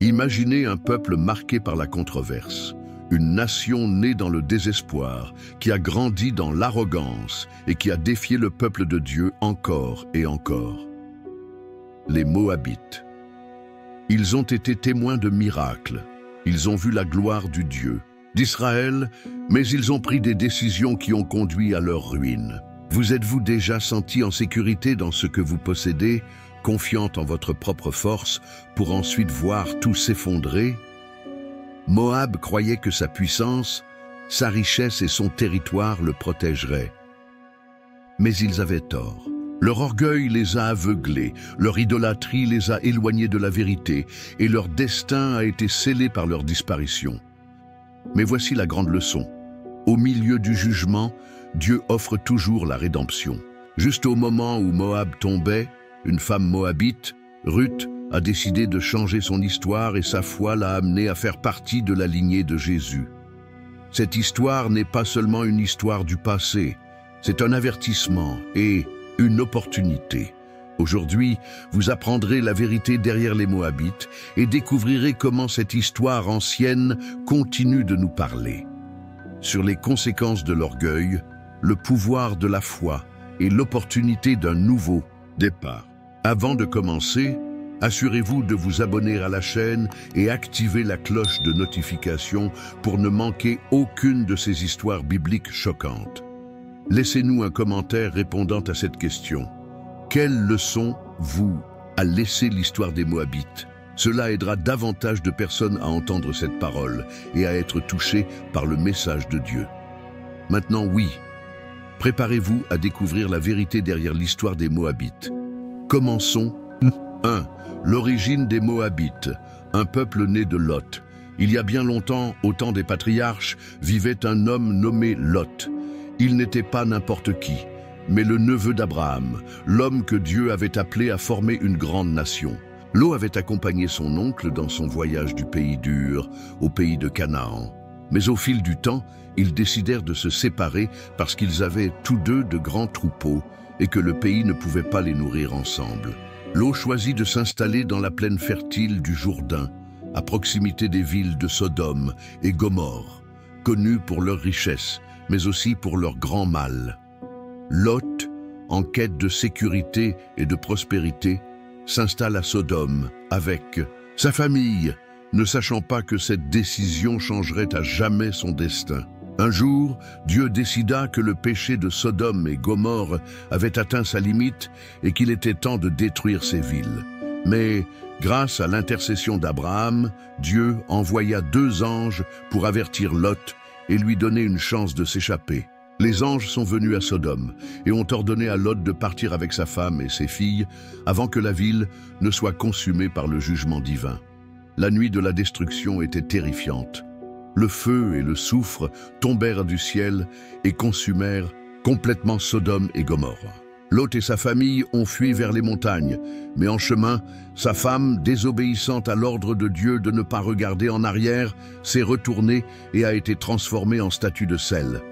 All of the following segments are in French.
Imaginez un peuple marqué par la controverse, une nation née dans le désespoir, qui a grandi dans l'arrogance et qui a défié le peuple de Dieu encore et encore. Les Moabites. Ils ont été témoins de miracles, ils ont vu la gloire du Dieu d'Israël, mais ils ont pris des décisions qui ont conduit à leur ruine. Vous êtes-vous déjà senti en sécurité dans ce que vous possédez, confiante en votre propre force, pour ensuite voir tout s'effondrer? Moab croyait que sa puissance, sa richesse et son territoire le protégeraient. Mais ils avaient tort. Leur orgueil les a aveuglés, leur idolâtrie les a éloignés de la vérité, et leur destin a été scellé par leur disparition. Mais voici la grande leçon. Au milieu du jugement, Dieu offre toujours la rédemption. Juste au moment où Moab tombait, une femme moabite, Ruth, a décidé de changer son histoire et sa foi l'a amenée à faire partie de la lignée de Jésus. Cette histoire n'est pas seulement une histoire du passé, c'est un avertissement et une opportunité. Aujourd'hui, vous apprendrez la vérité derrière les Moabites et découvrirez comment cette histoire ancienne continue de nous parler. Sur les conséquences de l'orgueil, le pouvoir de la foi et l'opportunité d'un nouveau départ. Avant de commencer, assurez-vous de vous abonner à la chaîne et activer la cloche de notification pour ne manquer aucune de ces histoires bibliques choquantes. Laissez-nous un commentaire répondant à cette question. Quelle leçon, vous, a laissé l'histoire des Moabites? Cela aidera davantage de personnes à entendre cette parole et à être touchées par le message de Dieu. Maintenant, oui, préparez-vous à découvrir la vérité derrière l'histoire des Moabites. Commençons. 1. L'origine des Moabites, un peuple né de Lot. Il y a bien longtemps, au temps des patriarches, vivait un homme nommé Lot. Il n'était pas n'importe qui, mais le neveu d'Abraham, l'homme que Dieu avait appelé à former une grande nation. Lot avait accompagné son oncle dans son voyage du pays d'Ur au pays de Canaan. Mais au fil du temps, ils décidèrent de se séparer parce qu'ils avaient tous deux de grands troupeaux et que le pays ne pouvait pas les nourrir ensemble. Lot choisit de s'installer dans la plaine fertile du Jourdain, à proximité des villes de Sodome et Gomorrhe, connues pour leur richesse, mais aussi pour leur grand mal. Lot, en quête de sécurité et de prospérité, s'installe à Sodome avec sa famille, ne sachant pas que cette décision changerait à jamais son destin. Un jour, Dieu décida que le péché de Sodome et Gomorrhe avait atteint sa limite et qu'il était temps de détruire ces villes. Mais, grâce à l'intercession d'Abraham, Dieu envoya 2 anges pour avertir Lot et lui donner une chance de s'échapper. Les anges sont venus à Sodome et ont ordonné à Lot de partir avec sa femme et ses filles avant que la ville ne soit consumée par le jugement divin. La nuit de la destruction était terrifiante. Le feu et le soufre tombèrent du ciel et consumèrent complètement Sodome et Gomorrhe. Lot et sa famille ont fui vers les montagnes, mais en chemin, sa femme, désobéissante à l'ordre de Dieu de ne pas regarder en arrière, s'est retournée et a été transformée en statue de sel.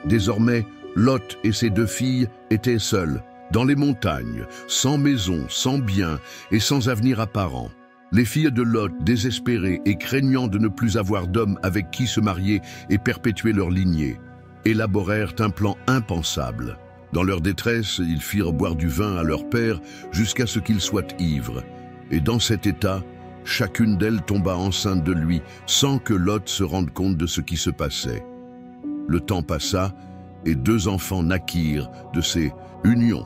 Désormais, Lot et ses 2 filles étaient seuls, dans les montagnes, sans maison, sans bien et sans avenir apparent. Les filles de Lot, désespérées et craignant de ne plus avoir d'homme avec qui se marier et perpétuer leur lignée, élaborèrent un plan impensable. Dans leur détresse, ils firent boire du vin à leur père jusqu'à ce qu'il soit ivre. Et dans cet état, chacune d'elles tomba enceinte de lui, sans que Lot se rende compte de ce qui se passait. Le temps passa, et 2 enfants naquirent de ces unions.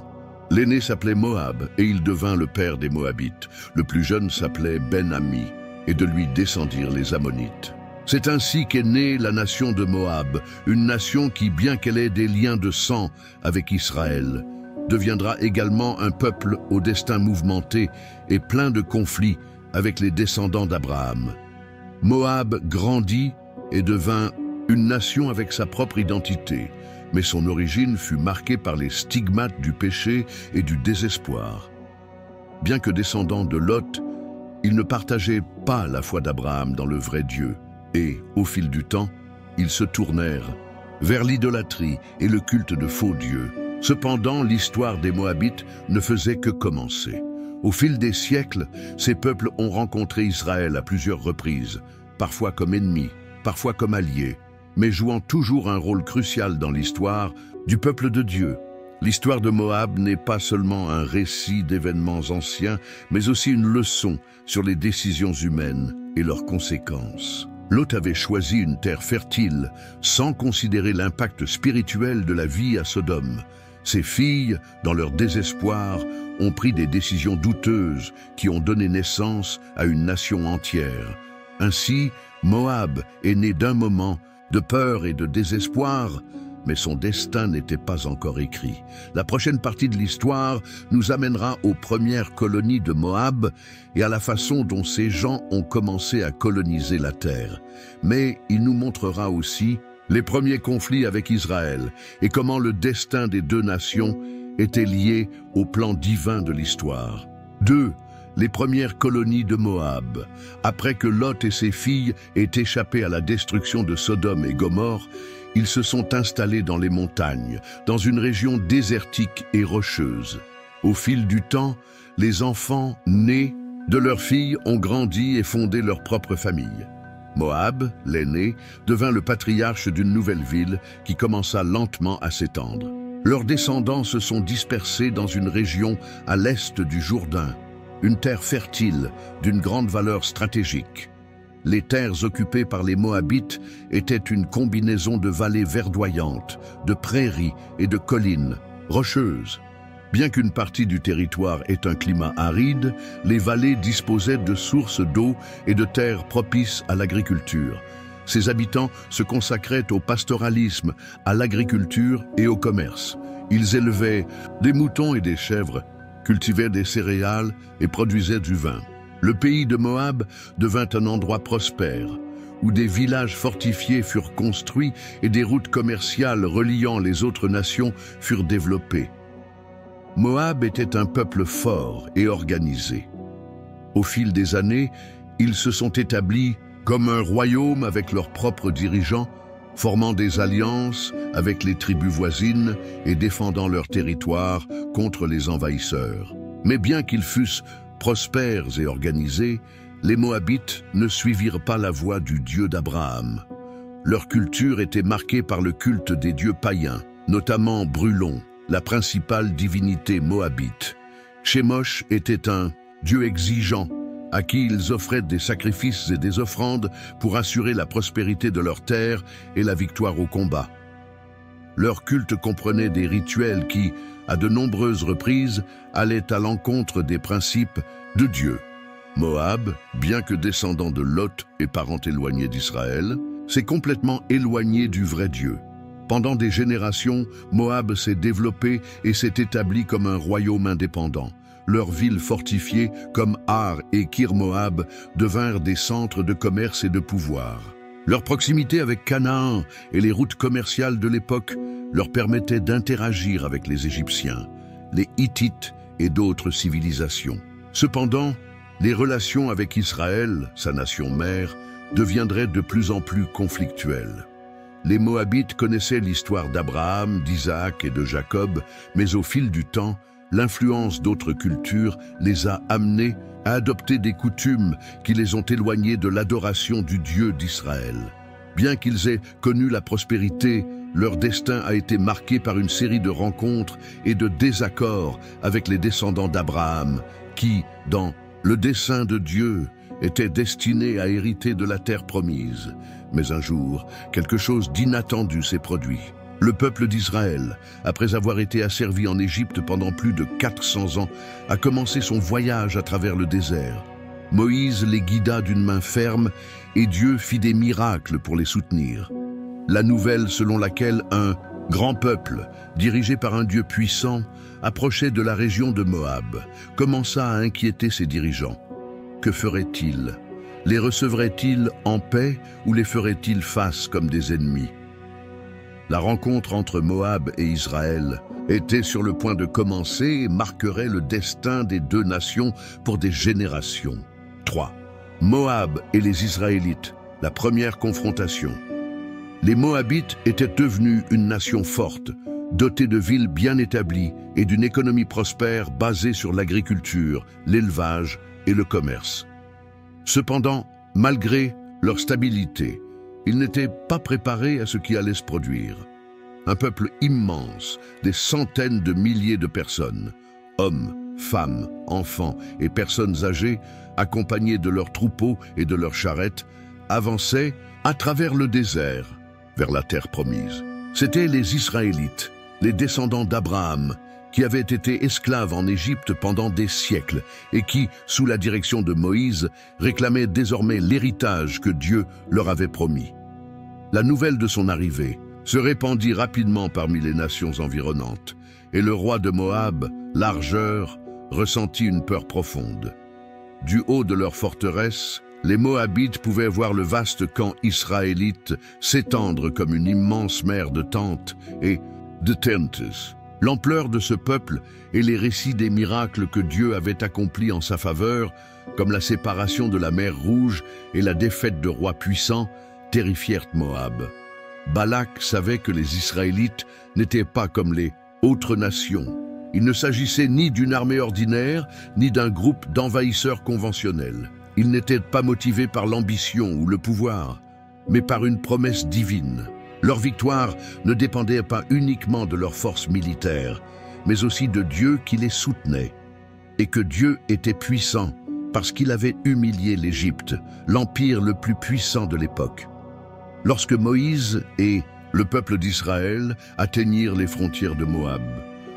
L'aîné s'appelait Moab, et il devint le père des Moabites. Le plus jeune s'appelait Ben-Ami, et de lui descendirent les Ammonites. C'est ainsi qu'est née la nation de Moab, une nation qui, bien qu'elle ait des liens de sang avec Israël, deviendra également un peuple au destin mouvementé et plein de conflits avec les descendants d'Abraham. Moab grandit et devint une nation avec sa propre identité, mais son origine fut marquée par les stigmates du péché et du désespoir. Bien que descendant de Lot, ils ne partageaient pas la foi d'Abraham dans le vrai Dieu, et, au fil du temps, ils se tournèrent vers l'idolâtrie et le culte de faux dieux. Cependant, l'histoire des Moabites ne faisait que commencer. Au fil des siècles, ces peuples ont rencontré Israël à plusieurs reprises, parfois comme ennemis, parfois comme alliés, mais jouant toujours un rôle crucial dans l'histoire du peuple de Dieu. L'histoire de Moab n'est pas seulement un récit d'événements anciens, mais aussi une leçon sur les décisions humaines et leurs conséquences. Lot avait choisi une terre fertile, sans considérer l'impact spirituel de la vie à Sodome. Ses filles, dans leur désespoir, ont pris des décisions douteuses qui ont donné naissance à une nation entière. Ainsi, Moab est né d'un moment de peur et de désespoir, mais son destin n'était pas encore écrit. La prochaine partie de l'histoire nous amènera aux premières colonies de Moab et à la façon dont ces gens ont commencé à coloniser la terre. Mais il nous montrera aussi les premiers conflits avec Israël et comment le destin des deux nations était lié au plan divin de l'histoire. 2. Les premières colonies de Moab. Après que Lot et ses filles aient échappé à la destruction de Sodome et Gomorrhe, ils se sont installés dans les montagnes, dans une région désertique et rocheuse. Au fil du temps, les enfants nés de leurs filles ont grandi et fondé leur propre famille. Moab, l'aîné, devint le patriarche d'une nouvelle ville qui commença lentement à s'étendre. Leurs descendants se sont dispersés dans une région à l'est du Jourdain, une terre fertile d'une grande valeur stratégique. Les terres occupées par les Moabites étaient une combinaison de vallées verdoyantes, de prairies et de collines rocheuses. Bien qu'une partie du territoire ait un climat aride, les vallées disposaient de sources d'eau et de terres propices à l'agriculture. Ses habitants se consacraient au pastoralisme, à l'agriculture et au commerce. Ils élevaient des moutons et des chèvres, cultivaient des céréales et produisaient du vin. Le pays de Moab devint un endroit prospère, où des villages fortifiés furent construits et des routes commerciales reliant les autres nations furent développées. Moab était un peuple fort et organisé. Au fil des années, ils se sont établis comme un royaume avec leurs propres dirigeants, formant des alliances avec les tribus voisines et défendant leur territoire contre les envahisseurs. Mais bien qu'ils fussent prospères et organisés, les Moabites ne suivirent pas la voie du Dieu d'Abraham. Leur culture était marquée par le culte des dieux païens, notamment Brulon, la principale divinité moabite. Chemosh était un dieu exigeant, à qui ils offraient des sacrifices et des offrandes pour assurer la prospérité de leur terre et la victoire au combat. Leur culte comprenait des rituels qui, à de nombreuses reprises, allaient à l'encontre des principes de Dieu. Moab, bien que descendant de Lot et parent éloigné d'Israël, s'est complètement éloigné du vrai Dieu. Pendant des générations, Moab s'est développé et s'est établi comme un royaume indépendant. Leurs villes fortifiées, comme Ar et Kir-Moab, devinrent des centres de commerce et de pouvoir. Leur proximité avec Canaan et les routes commerciales de l'époque leur permettaient d'interagir avec les Égyptiens, les Hittites et d'autres civilisations. Cependant, les relations avec Israël, sa nation mère, deviendraient de plus en plus conflictuelles. Les Moabites connaissaient l'histoire d'Abraham, d'Isaac et de Jacob, mais au fil du temps, l'influence d'autres cultures les a amenés à adopter des coutumes qui les ont éloignés de l'adoration du Dieu d'Israël. Bien qu'ils aient connu la prospérité, leur destin a été marqué par une série de rencontres et de désaccords avec les descendants d'Abraham, qui, dans le dessein de Dieu, étaient destinés à hériter de la terre promise. Mais un jour, quelque chose d'inattendu s'est produit. Le peuple d'Israël, après avoir été asservi en Égypte pendant plus de 400 ans, a commencé son voyage à travers le désert. Moïse les guida d'une main ferme et Dieu fit des miracles pour les soutenir. La nouvelle selon laquelle un grand peuple, dirigé par un Dieu puissant, approchait de la région de Moab, commença à inquiéter ses dirigeants. Que ferait-il? Les recevrait-il en paix ou les ferait-il face comme des ennemis? La rencontre entre Moab et Israël était sur le point de commencer et marquerait le destin des deux nations pour des générations. 3. Moab et les Israélites, la première confrontation. Les Moabites étaient devenus une nation forte, doté de villes bien établies et d'une économie prospère basée sur l'agriculture, l'élevage et le commerce. Cependant, malgré leur stabilité, ils n'étaient pas préparés à ce qui allait se produire. Un peuple immense, des centaines de milliers de personnes, hommes, femmes, enfants et personnes âgées, accompagnés de leurs troupeaux et de leurs charrettes, avançaient à travers le désert vers la terre promise. C'étaient les Israélites, les descendants d'Abraham, qui avaient été esclaves en Égypte pendant des siècles et qui, sous la direction de Moïse, réclamaient désormais l'héritage que Dieu leur avait promis. La nouvelle de son arrivée se répandit rapidement parmi les nations environnantes, et le roi de Moab, largeur, ressentit une peur profonde. Du haut de leur forteresse, les Moabites pouvaient voir le vaste camp israélite s'étendre comme une immense mer de tentes et de tentes. L'ampleur de ce peuple et les récits des miracles que Dieu avait accomplis en sa faveur, comme la séparation de la mer Rouge et la défaite de rois puissants, terrifièrent Moab. Balak savait que les Israélites n'étaient pas comme les autres nations. Il ne s'agissait ni d'une armée ordinaire, ni d'un groupe d'envahisseurs conventionnels. Ils n'étaient pas motivés par l'ambition ou le pouvoir, mais par une promesse divine. Leur victoire ne dépendait pas uniquement de leur force militaire, mais aussi de Dieu qui les soutenait. Et que Dieu était puissant parce qu'il avait humilié l'Égypte, l'empire le plus puissant de l'époque. Lorsque Moïse et le peuple d'Israël atteignirent les frontières de Moab,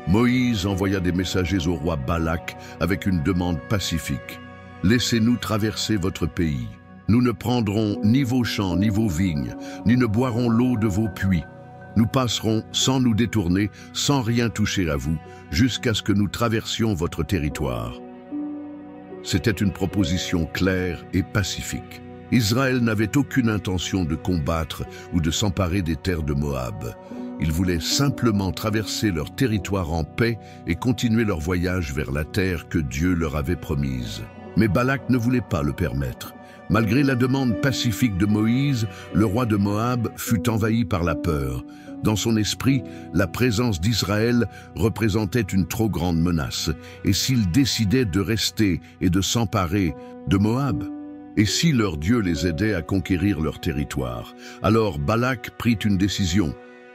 Moïse envoya des messagers au roi Balak avec une demande pacifique. « Laissez-nous traverser votre pays. Nous ne prendrons ni vos champs, ni vos vignes, ni ne boirons l'eau de vos puits. Nous passerons sans nous détourner, sans rien toucher à vous, jusqu'à ce que nous traversions votre territoire. » C'était une proposition claire et pacifique. Israël n'avait aucune intention de combattre ou de s'emparer des terres de Moab. Ils voulaient simplement traverser leur territoire en paix et continuer leur voyage vers la terre que Dieu leur avait promise. Mais Balak ne voulait pas le permettre. Malgré la demande pacifique de Moïse, le roi de Moab fut envahi par la peur. Dans son esprit, la présence d'Israël représentait une trop grande menace. Et s'il décidait de rester et de s'emparer de Moab? Et si leur Dieu les aidait à conquérir leur territoire? Alors Balak prit une décision.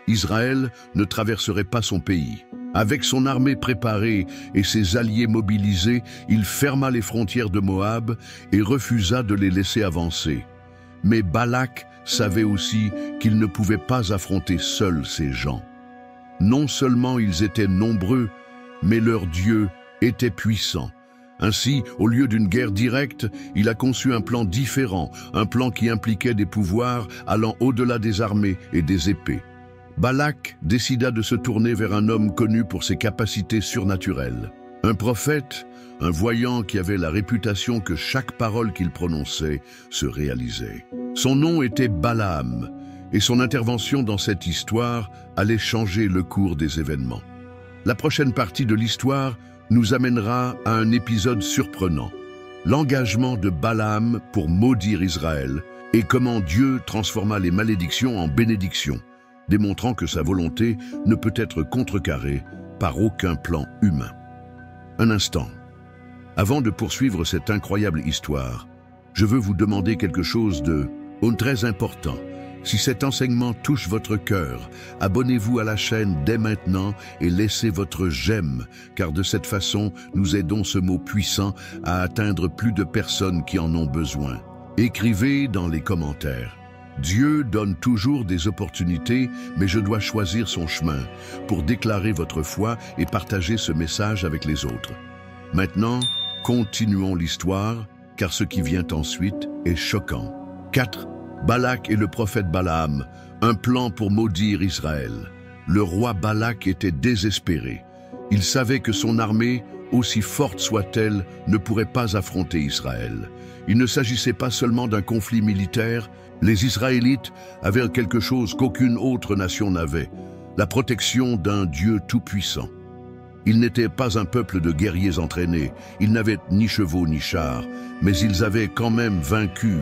Israël ne traverserait pas son pays. Avec son armée préparée et ses alliés mobilisés, il ferma les frontières de Moab et refusa de les laisser avancer. Mais Balak savait aussi qu'il ne pouvait pas affronter seul ces gens. Non seulement ils étaient nombreux, mais leur Dieu était puissant. Ainsi, au lieu d'une guerre directe, il a conçu un plan différent, un plan qui impliquait des pouvoirs allant au-delà des armées et des épées. Balak décida de se tourner vers un homme connu pour ses capacités surnaturelles. Un prophète, un voyant qui avait la réputation que chaque parole qu'il prononçait se réalisait. Son nom était Balaam, et son intervention dans cette histoire allait changer le cours des événements. La prochaine partie de l'histoire nous amènera à un épisode surprenant, l'engagement de Balaam pour maudire Israël et comment Dieu transforma les malédictions en bénédictions, démontrant que sa volonté ne peut être contrecarrée par aucun plan humain. Un instant. Avant de poursuivre cette incroyable histoire, je veux vous demander quelque chose de très important. Si cet enseignement touche votre cœur, abonnez-vous à la chaîne dès maintenant et laissez votre j'aime, car de cette façon, nous aidons ce mot puissant à atteindre plus de personnes qui en ont besoin. Écrivez dans les commentaires. Dieu donne toujours des opportunités, mais je dois choisir son chemin pour déclarer votre foi et partager ce message avec les autres. Maintenant, continuons l'histoire, car ce qui vient ensuite est choquant. 4. Balak et le prophète Balaam, un plan pour maudire Israël. Le roi Balak était désespéré. Il savait que son armée, aussi forte soit-elle, ne pourrait pas affronter Israël. Il ne s'agissait pas seulement d'un conflit militaire. Les Israélites avaient quelque chose qu'aucune autre nation n'avait, la protection d'un Dieu tout-puissant. Ils n'étaient pas un peuple de guerriers entraînés, ils n'avaient ni chevaux ni chars, mais ils avaient quand même vaincu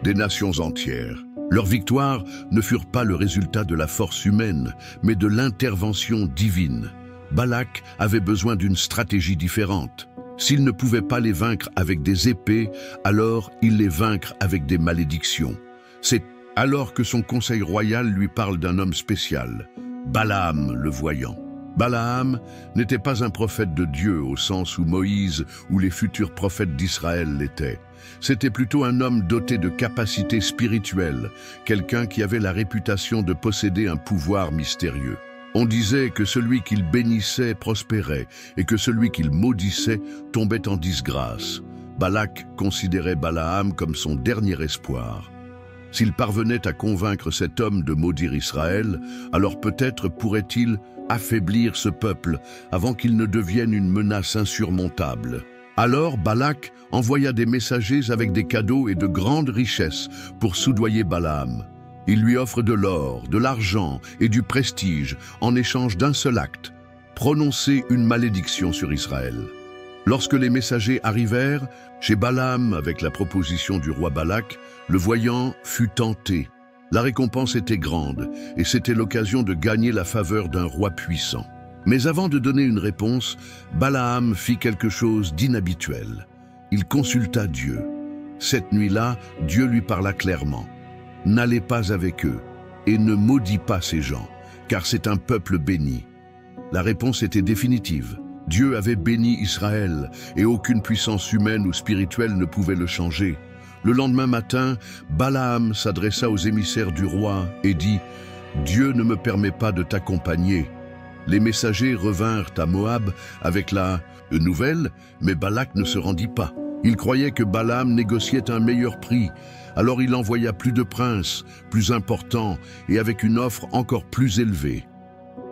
des nations entières. Leurs victoires ne furent pas le résultat de la force humaine, mais de l'intervention divine. Balak avait besoin d'une stratégie différente. S'il ne pouvait pas les vaincre avec des épées, alors il les vaincre avec des malédictions. C'est alors que son conseil royal lui parle d'un homme spécial, Balaam le voyant. Balaam n'était pas un prophète de Dieu au sens où Moïse ou les futurs prophètes d'Israël l'étaient. C'était plutôt un homme doté de capacités spirituelles, quelqu'un qui avait la réputation de posséder un pouvoir mystérieux. On disait que celui qu'il bénissait prospérait et que celui qu'il maudissait tombait en disgrâce. Balak considérait Balaam comme son dernier espoir. S'il parvenait à convaincre cet homme de maudire Israël, alors peut-être pourrait-il affaiblir ce peuple avant qu'il ne devienne une menace insurmontable. Alors Balak envoya des messagers avec des cadeaux et de grandes richesses pour soudoyer Balaam. Il lui offre de l'or, de l'argent et du prestige en échange d'un seul acte, prononcer une malédiction sur Israël. Lorsque les messagers arrivèrent chez Balaam avec la proposition du roi Balak, le voyant fut tenté. La récompense était grande et c'était l'occasion de gagner la faveur d'un roi puissant. Mais avant de donner une réponse, Balaam fit quelque chose d'inhabituel. Il consulta Dieu. Cette nuit-là, Dieu lui parla clairement. « N'allez pas avec eux et ne maudis pas ces gens, car c'est un peuple béni. » La réponse était définitive. Dieu avait béni Israël et aucune puissance humaine ou spirituelle ne pouvait le changer. Le lendemain matin, Balaam s'adressa aux émissaires du roi et dit « Dieu ne me permet pas de t'accompagner. » Les messagers revinrent à Moab avec la nouvelle, mais Balak ne se rendit pas. Il croyait que Balaam négociait un meilleur prix, alors il envoya plus de princes, plus importants et avec une offre encore plus élevée.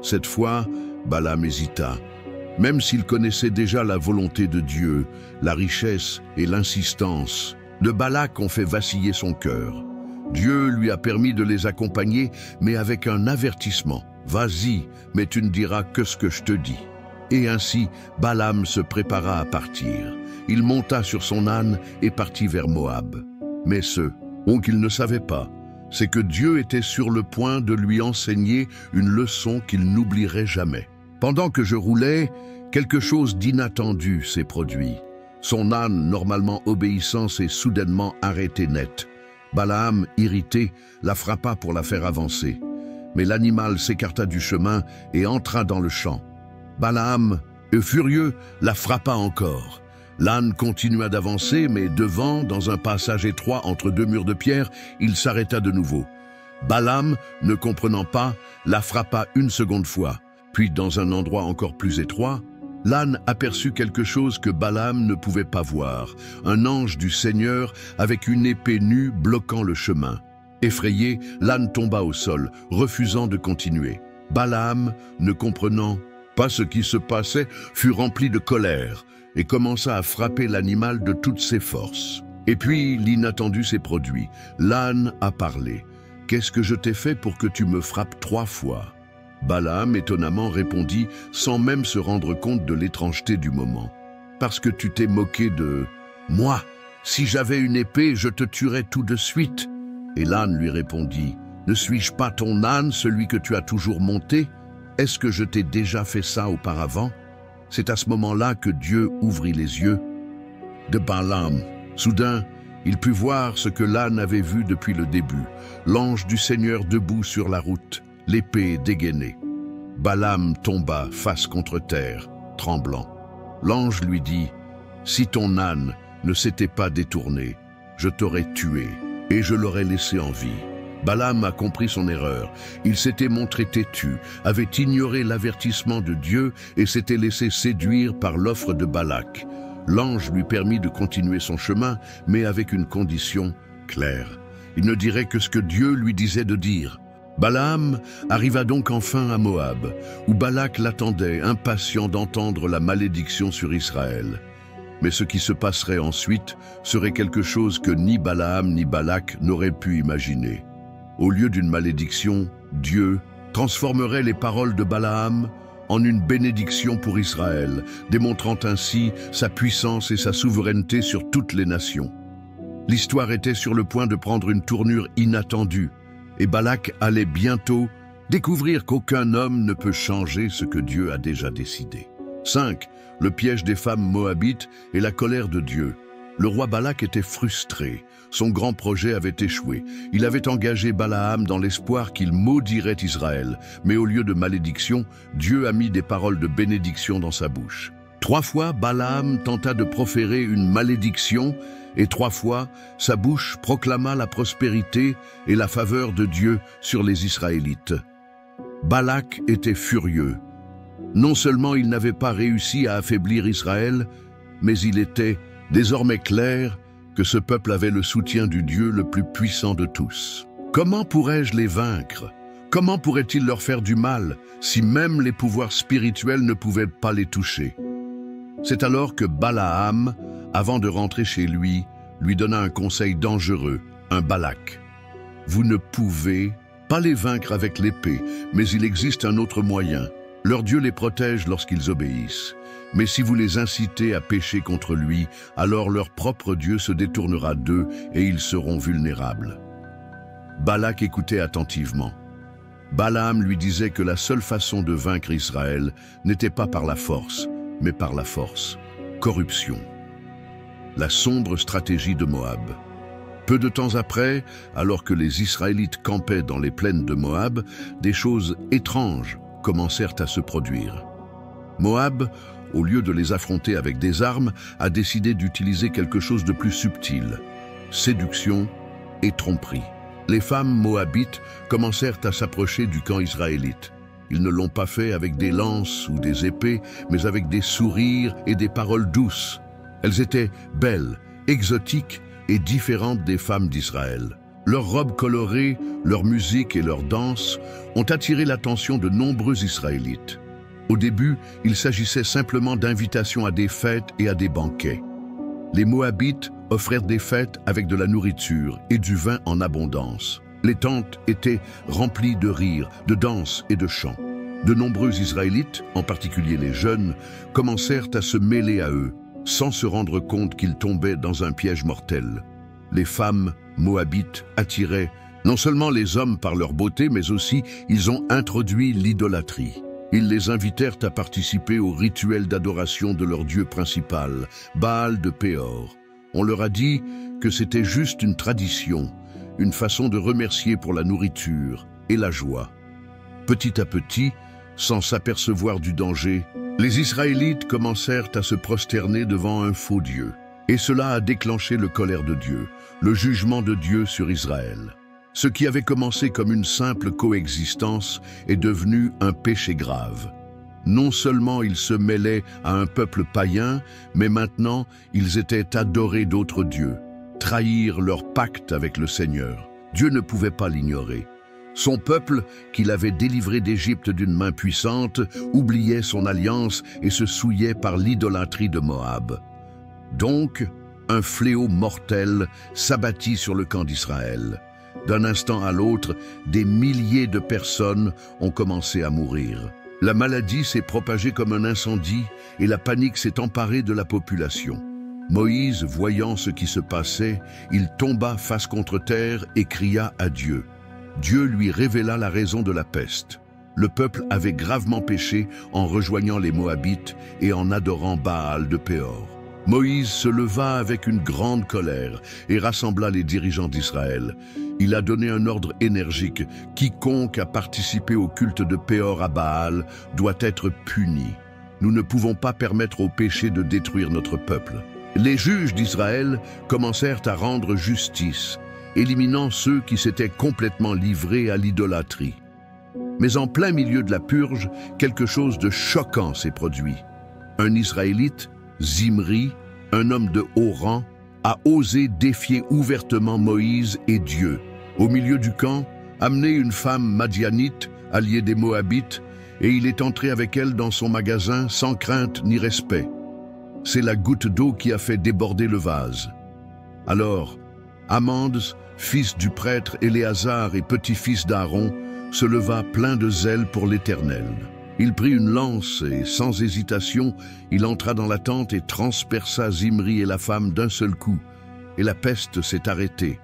Cette fois, Balaam hésita. Même s'il connaissait déjà la volonté de Dieu, la richesse et l'insistance de Balak ont fait vaciller son cœur. Dieu lui a permis de les accompagner, mais avec un avertissement. « Vas-y, mais tu ne diras que ce que je te dis. » Et ainsi, Balaam se prépara à partir. Il monta sur son âne et partit vers Moab. Mais ce qu'il ne savait pas, c'est que Dieu était sur le point de lui enseigner une leçon qu'il n'oublierait jamais. Pendant que je roulais, quelque chose d'inattendu s'est produit. Son âne, normalement obéissant, s'est soudainement arrêté net. Balaam, irrité, la frappa pour la faire avancer. Mais l'animal s'écarta du chemin et entra dans le champ. Balaam, furieux, la frappa encore. L'âne continua d'avancer, mais devant, dans un passage étroit entre deux murs de pierre, il s'arrêta de nouveau. Balaam, ne comprenant pas, la frappa une seconde fois. Puis, dans un endroit encore plus étroit, l'âne aperçut quelque chose que Balaam ne pouvait pas voir, un ange du Seigneur avec une épée nue bloquant le chemin. Effrayé, l'âne tomba au sol, refusant de continuer. Balaam, ne comprenant pas ce qui se passait, fut rempli de colère et commença à frapper l'animal de toutes ses forces. Et puis, l'inattendu s'est produit. L'âne a parlé. « Qu'est-ce que je t'ai fait pour que tu me frappes 3 fois ?» Balaam étonnamment répondit sans même se rendre compte de l'étrangeté du moment. « Parce que tu t'es moqué de moi. Si j'avais une épée, je te tuerais tout de suite. » Et l'âne lui répondit, « Ne suis-je pas ton âne, celui que tu as toujours monté? Est-ce que je t'ai déjà fait ça auparavant ?» C'est à ce moment-là que Dieu ouvrit les yeux de Balaam. Soudain, il put voir ce que l'âne avait vu depuis le début, l'ange du Seigneur debout sur la route, l'épée dégainée. Balaam tomba face contre terre, tremblant. L'ange lui dit, « Si ton âne ne s'était pas détourné, je t'aurais tué et je l'aurais laissé en vie. » Balaam a compris son erreur. Il s'était montré têtu, avait ignoré l'avertissement de Dieu et s'était laissé séduire par l'offre de Balak. L'ange lui permit de continuer son chemin, mais avec une condition claire. Il ne dirait que ce que Dieu lui disait de dire. Balaam arriva donc enfin à Moab, où Balak l'attendait, impatient d'entendre la malédiction sur Israël. Mais ce qui se passerait ensuite serait quelque chose que ni Balaam ni Balak n'auraient pu imaginer. Au lieu d'une malédiction, Dieu transformerait les paroles de Balaam en une bénédiction pour Israël, démontrant ainsi sa puissance et sa souveraineté sur toutes les nations. L'histoire était sur le point de prendre une tournure inattendue, et Balak allait bientôt découvrir qu'aucun homme ne peut changer ce que Dieu a déjà décidé. 5. Le piège des femmes moabites et la colère de Dieu. Le roi Balak était frustré. Son grand projet avait échoué. Il avait engagé Balaam dans l'espoir qu'il maudirait Israël. Mais au lieu de malédiction, Dieu a mis des paroles de bénédiction dans sa bouche. 3 fois, Balaam tenta de proférer une malédiction, et 3 fois, sa bouche proclama la prospérité et la faveur de Dieu sur les Israélites. Balak était furieux. Non seulement il n'avait pas réussi à affaiblir Israël, mais il était désormais clair que ce peuple avait le soutien du Dieu le plus puissant de tous. Comment pourrais-je les vaincre? Comment pourrait-il leur faire du mal si même les pouvoirs spirituels ne pouvaient pas les toucher? C'est alors que Balaam, avant de rentrer chez lui donna un conseil dangereux, un Balak. Vous ne pouvez pas les vaincre avec l'épée, mais il existe un autre moyen. Leur Dieu les protège lorsqu'ils obéissent. Mais si vous les incitez à pécher contre lui, alors leur propre Dieu se détournera d'eux et ils seront vulnérables. Balak écoutait attentivement. Balaam lui disait que la seule façon de vaincre Israël n'était pas par la force, mais par la force. Corruption. La sombre stratégie de Moab. Peu de temps après, alors que les Israélites campaient dans les plaines de Moab, des choses étranges commencèrent à se produire. Moab, au lieu de les affronter avec des armes, a décidé d'utiliser quelque chose de plus subtil: séduction et tromperie. Les femmes moabites commencèrent à s'approcher du camp israélite. Ils ne l'ont pas fait avec des lances ou des épées, mais avec des sourires et des paroles douces. Elles étaient belles, exotiques et différentes des femmes d'Israël. Leurs robes colorées, leur musique et leurs danses ont attiré l'attention de nombreux Israélites. Au début, il s'agissait simplement d'invitations à des fêtes et à des banquets. Les Moabites offrirent des fêtes avec de la nourriture et du vin en abondance. Les tentes étaient remplies de rires, de danses et de chants. De nombreux Israélites, en particulier les jeunes, commencèrent à se mêler à eux, sans se rendre compte qu'ils tombaient dans un piège mortel. Les femmes moabites attiraient non seulement les hommes par leur beauté, mais aussi ils ont introduit l'idolâtrie. Ils les invitèrent à participer au rituel d'adoration de leur dieu principal, Baal de Péor. On leur a dit que c'était juste une tradition, une façon de remercier pour la nourriture et la joie. Petit à petit, sans s'apercevoir du danger, les Israélites commencèrent à se prosterner devant un faux Dieu. Et cela a déclenché le colère de Dieu, le jugement de Dieu sur Israël. Ce qui avait commencé comme une simple coexistence est devenu un péché grave. Non seulement ils se mêlaient à un peuple païen, mais maintenant ils étaient adorés d'autres dieux, trahir leur pacte avec le Seigneur. Dieu ne pouvait pas l'ignorer. Son peuple, qu'il avait délivré d'Égypte d'une main puissante, oubliait son alliance et se souillait par l'idolâtrie de Moab. Donc, un fléau mortel s'abattit sur le camp d'Israël. D'un instant à l'autre, des milliers de personnes ont commencé à mourir. La maladie s'est propagée comme un incendie et la panique s'est emparée de la population. Moïse, voyant ce qui se passait, il tomba face contre terre et cria à Dieu. Dieu lui révéla la raison de la peste. Le peuple avait gravement péché en rejoignant les Moabites et en adorant Baal de Péor. Moïse se leva avec une grande colère et rassembla les dirigeants d'Israël. Il a donné un ordre énergique: quiconque a participé au culte de Péor à Baal doit être puni. Nous ne pouvons pas permettre au péché de détruire notre peuple. Les juges d'Israël commencèrent à rendre justice, éliminant ceux qui s'étaient complètement livrés à l'idolâtrie. Mais en plein milieu de la purge, quelque chose de choquant s'est produit. Un Israélite, Zimri, un homme de haut rang, a osé défier ouvertement Moïse et Dieu. Au milieu du camp, amené une femme madianite, alliée des Moabites, et il est entré avec elle dans son magasin sans crainte ni respect. C'est la goutte d'eau qui a fait déborder le vase. Alors, Amande, fils du prêtre Éléazar et petit-fils d'Aaron, se leva plein de zèle pour l'Éternel. Il prit une lance et, sans hésitation, il entra dans la tente et transperça Zimri et la femme d'un seul coup. et la peste s'est arrêtée.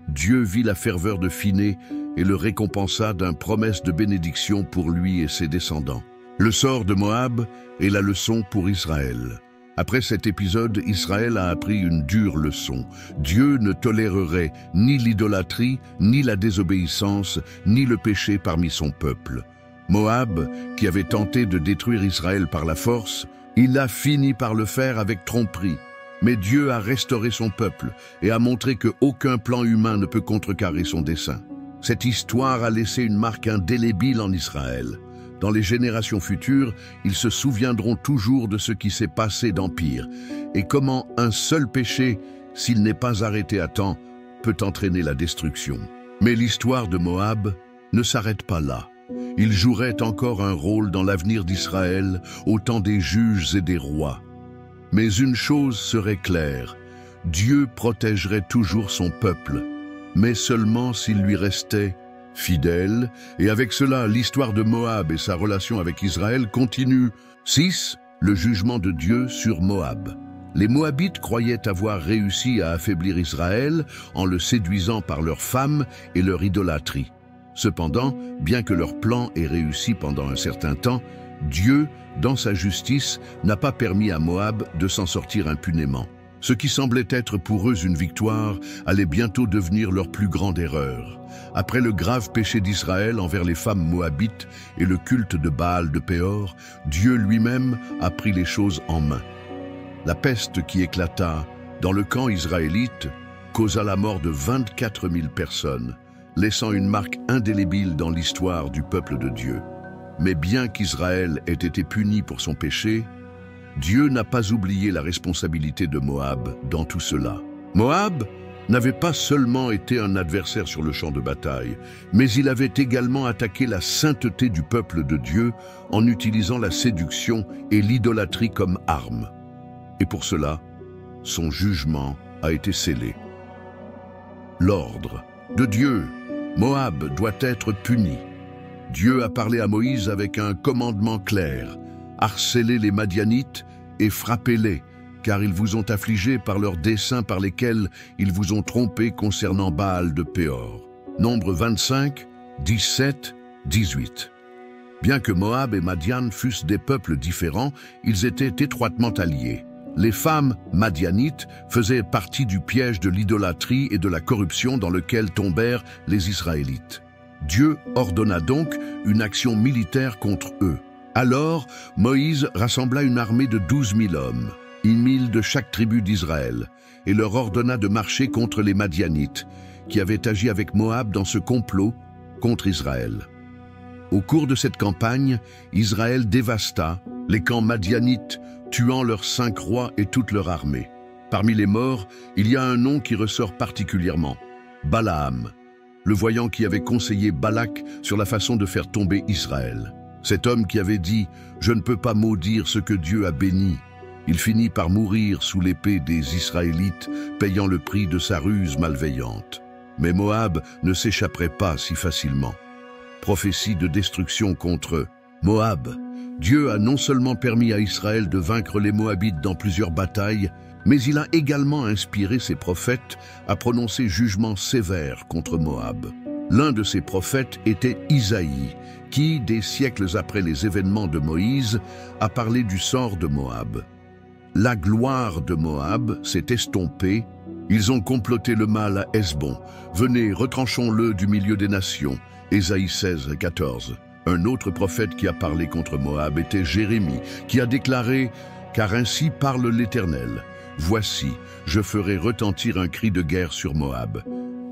Dieu vit la ferveur de Phinées et le récompensa d'une promesse de bénédiction pour lui et ses descendants. Le sort de Moab est la leçon pour Israël. Après cet épisode, Israël a appris une dure leçon. Dieu ne tolérerait ni l'idolâtrie, ni la désobéissance, ni le péché parmi son peuple. Moab, qui avait tenté de détruire Israël par la force, il a fini par le faire avec tromperie. Mais Dieu a restauré son peuple et a montré qu'aucun plan humain ne peut contrecarrer son dessein. Cette histoire a laissé une marque indélébile en Israël. Dans les générations futures, ils se souviendront toujours de ce qui s'est passé d'empire et comment un seul péché, s'il n'est pas arrêté à temps, peut entraîner la destruction. Mais l'histoire de Moab ne s'arrête pas là. Il jouerait encore un rôle dans l'avenir d'Israël, au temps des juges et des rois. Mais une chose serait claire, Dieu protégerait toujours son peuple, mais seulement s'il lui restait fidèle, et avec cela, l'histoire de Moab et sa relation avec Israël continue. 6. Le jugement de Dieu sur Moab. Les Moabites croyaient avoir réussi à affaiblir Israël en le séduisant par leurs femmes et leur idolâtrie. Cependant, bien que leur plan ait réussi pendant un certain temps, Dieu, dans sa justice, n'a pas permis à Moab de s'en sortir impunément. Ce qui semblait être pour eux une victoire allait bientôt devenir leur plus grande erreur. Après le grave péché d'Israël envers les femmes moabites et le culte de Baal de Péor, Dieu lui-même a pris les choses en main. La peste qui éclata dans le camp israélite causa la mort de 24 000 personnes, laissant une marque indélébile dans l'histoire du peuple de Dieu. Mais bien qu'Israël ait été puni pour son péché, Dieu n'a pas oublié la responsabilité de Moab dans tout cela. Moab n'avait pas seulement été un adversaire sur le champ de bataille, mais il avait également attaqué la sainteté du peuple de Dieu en utilisant la séduction et l'idolâtrie comme armes. Et pour cela, son jugement a été scellé. L'ordre de Dieu, Moab doit être puni. Dieu a parlé à Moïse avec un commandement clair. Harcelez les Madianites et frappez-les, car ils vous ont affligés par leurs desseins par lesquels ils vous ont trompé concernant Baal de Péor. Nombre 25, 17, 18. Bien que Moab et Madian fussent des peuples différents, ils étaient étroitement alliés. Les femmes madianites faisaient partie du piège de l'idolâtrie et de la corruption dans lequel tombèrent les Israélites. Dieu ordonna donc une action militaire contre eux. Alors, Moïse rassembla une armée de 12 000 hommes, 1 000 de chaque tribu d'Israël, et leur ordonna de marcher contre les Madianites, qui avaient agi avec Moab dans ce complot contre Israël. Au cours de cette campagne, Israël dévasta les camps madianites, tuant leurs 5 rois et toute leur armée. Parmi les morts, il y a un nom qui ressort particulièrement, Balaam, le voyant qui avait conseillé Balak sur la façon de faire tomber Israël. Cet homme qui avait dit « Je ne peux pas maudire ce que Dieu a béni », il finit par mourir sous l'épée des Israélites, payant le prix de sa ruse malveillante. Mais Moab ne s'échapperait pas si facilement. Prophétie de destruction contre Moab. Dieu a non seulement permis à Israël de vaincre les Moabites dans plusieurs batailles, mais il a également inspiré ses prophètes à prononcer jugement sévère contre Moab. L'un de ces prophètes était Isaïe, qui, des siècles après les événements de Moïse, a parlé du sort de Moab. La gloire de Moab s'est estompée, ils ont comploté le mal à Hesbon. Venez, retranchons-le du milieu des nations. Ésaïe 16, 14. Un autre prophète qui a parlé contre Moab était Jérémie, qui a déclaré « Car ainsi parle l'Éternel. Voici, je ferai retentir un cri de guerre sur Moab.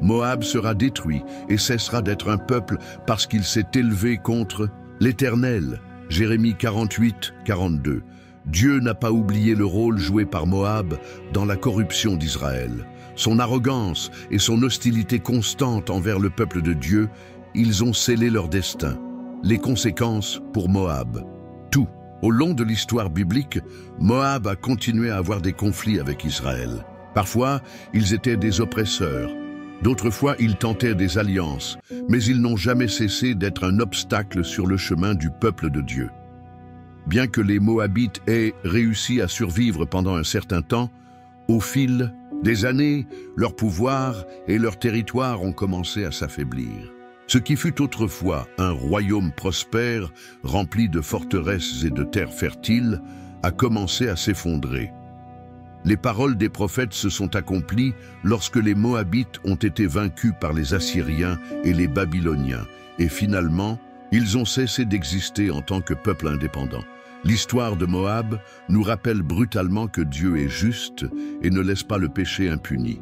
Moab sera détruit et cessera d'être un peuple parce qu'il s'est élevé contre l'Éternel. » Jérémie 48, 42. Dieu n'a pas oublié le rôle joué par Moab dans la corruption d'Israël. Son arrogance et son hostilité constante envers le peuple de Dieu, ils ont scellé leur destin. Les conséquences pour Moab. Tout. Au long de l'histoire biblique, Moab a continué à avoir des conflits avec Israël. Parfois, ils étaient des oppresseurs. D'autres fois, ils tentaient des alliances, mais ils n'ont jamais cessé d'être un obstacle sur le chemin du peuple de Dieu. Bien que les Moabites aient réussi à survivre pendant un certain temps, au fil Des années, leur pouvoir et leur territoire ont commencé à s'affaiblir. Ce qui fut autrefois un royaume prospère, rempli de forteresses et de terres fertiles, a commencé à s'effondrer. Les paroles des prophètes se sont accomplies lorsque les Moabites ont été vaincus par les Assyriens et les Babyloniens, et finalement, ils ont cessé d'exister en tant que peuple indépendant. L'histoire de Moab nous rappelle brutalement que Dieu est juste et ne laisse pas le péché impuni.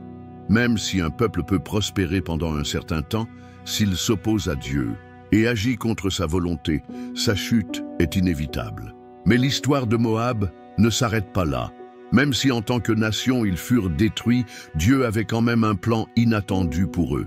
Même si un peuple peut prospérer pendant un certain temps, s'il s'oppose à Dieu et agit contre sa volonté, sa chute est inévitable. Mais l'histoire de Moab ne s'arrête pas là. Même si en tant que nation ils furent détruits, Dieu avait quand même un plan inattendu pour eux.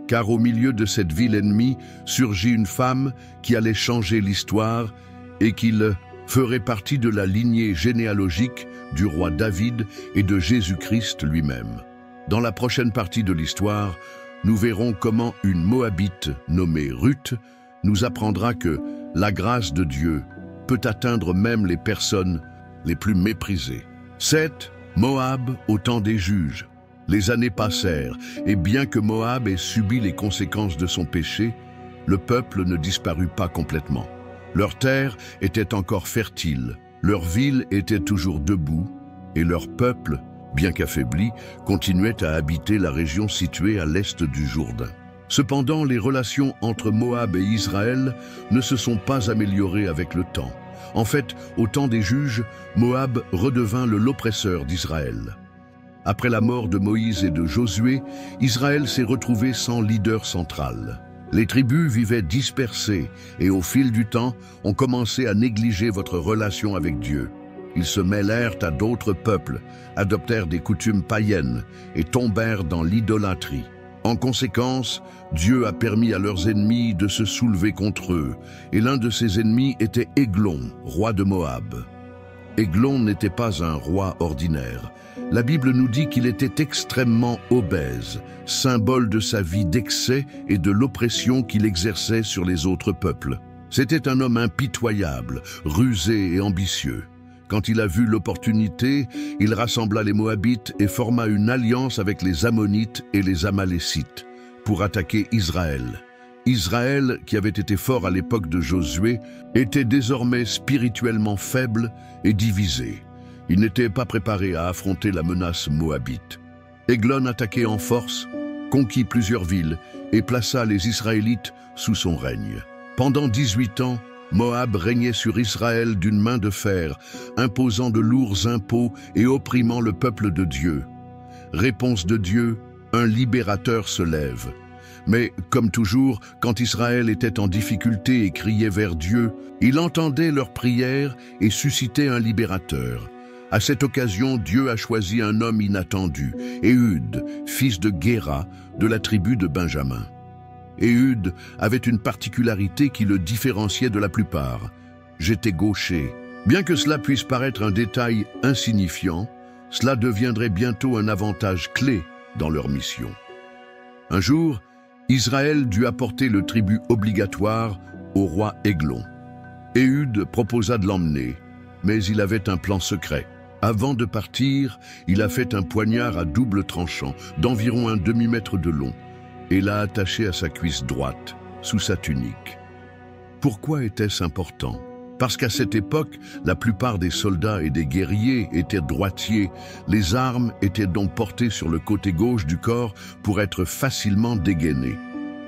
Car au milieu de cette ville ennemie surgit une femme qui allait changer l'histoire et qu'il ferait partie de la lignée généalogique du roi David et de Jésus-Christ lui-même. Dans la prochaine partie de l'histoire, nous verrons comment une Moabite nommée Ruth nous apprendra que la grâce de Dieu peut atteindre même les personnes les plus méprisées. 7. Moab au temps des juges. Les années passèrent, et bien que Moab ait subi les conséquences de son péché, le peuple ne disparut pas complètement. Leurs terres étaient encore fertiles, leurs villes étaient toujours debout, et leur peuple, bien qu'affaibli, continuait à habiter la région située à l'est du Jourdain. Cependant, les relations entre Moab et Israël ne se sont pas améliorées avec le temps. En fait, au temps des juges, Moab redevint l'oppresseur d'Israël. Après la mort de Moïse et de Josué, Israël s'est retrouvé sans leader central. Les tribus vivaient dispersées et au fil du temps, ont commencé à négliger votre relation avec Dieu. Ils se mêlèrent à d'autres peuples, adoptèrent des coutumes païennes et tombèrent dans l'idolâtrie. En conséquence, Dieu a permis à leurs ennemis de se soulever contre eux, et l'un de ces ennemis était Églon, roi de Moab. Églon n'était pas un roi ordinaire. La Bible nous dit qu'il était extrêmement obèse, symbole de sa vie d'excès et de l'oppression qu'il exerçait sur les autres peuples. C'était un homme impitoyable, rusé et ambitieux. Quand il a vu l'opportunité, il rassembla les Moabites et forma une alliance avec les Ammonites et les Amalécites pour attaquer Israël. Israël, qui avait été fort à l'époque de Josué, était désormais spirituellement faible et divisé. Il n'était pas préparé à affronter la menace moabite. Églon attaquait en force, conquit plusieurs villes et plaça les Israélites sous son règne. Pendant 18 ans, Moab régnait sur Israël d'une main de fer, imposant de lourds impôts et opprimant le peuple de Dieu. Réponse de Dieu, un libérateur se lève. Mais, comme toujours, quand Israël était en difficulté et criait vers Dieu, il entendait leurs prières et suscitait un libérateur. À cette occasion, Dieu a choisi un homme inattendu, Éhud, fils de Guéra, de la tribu de Benjamin. Éhud avait une particularité qui le différenciait de la plupart. J'étais gaucher. Bien que cela puisse paraître un détail insignifiant, cela deviendrait bientôt un avantage clé dans leur mission. Un jour, Israël dut apporter le tribut obligatoire au roi Églon. Éhud proposa de l'emmener, mais il avait un plan secret. Avant de partir, il a fait un poignard à double tranchant d'environ un demi-mètre de long et l'a attaché à sa cuisse droite, sous sa tunique. Pourquoi était-ce important? Parce qu'à cette époque, la plupart des soldats et des guerriers étaient droitiers. Les armes étaient donc portées sur le côté gauche du corps pour être facilement dégainées.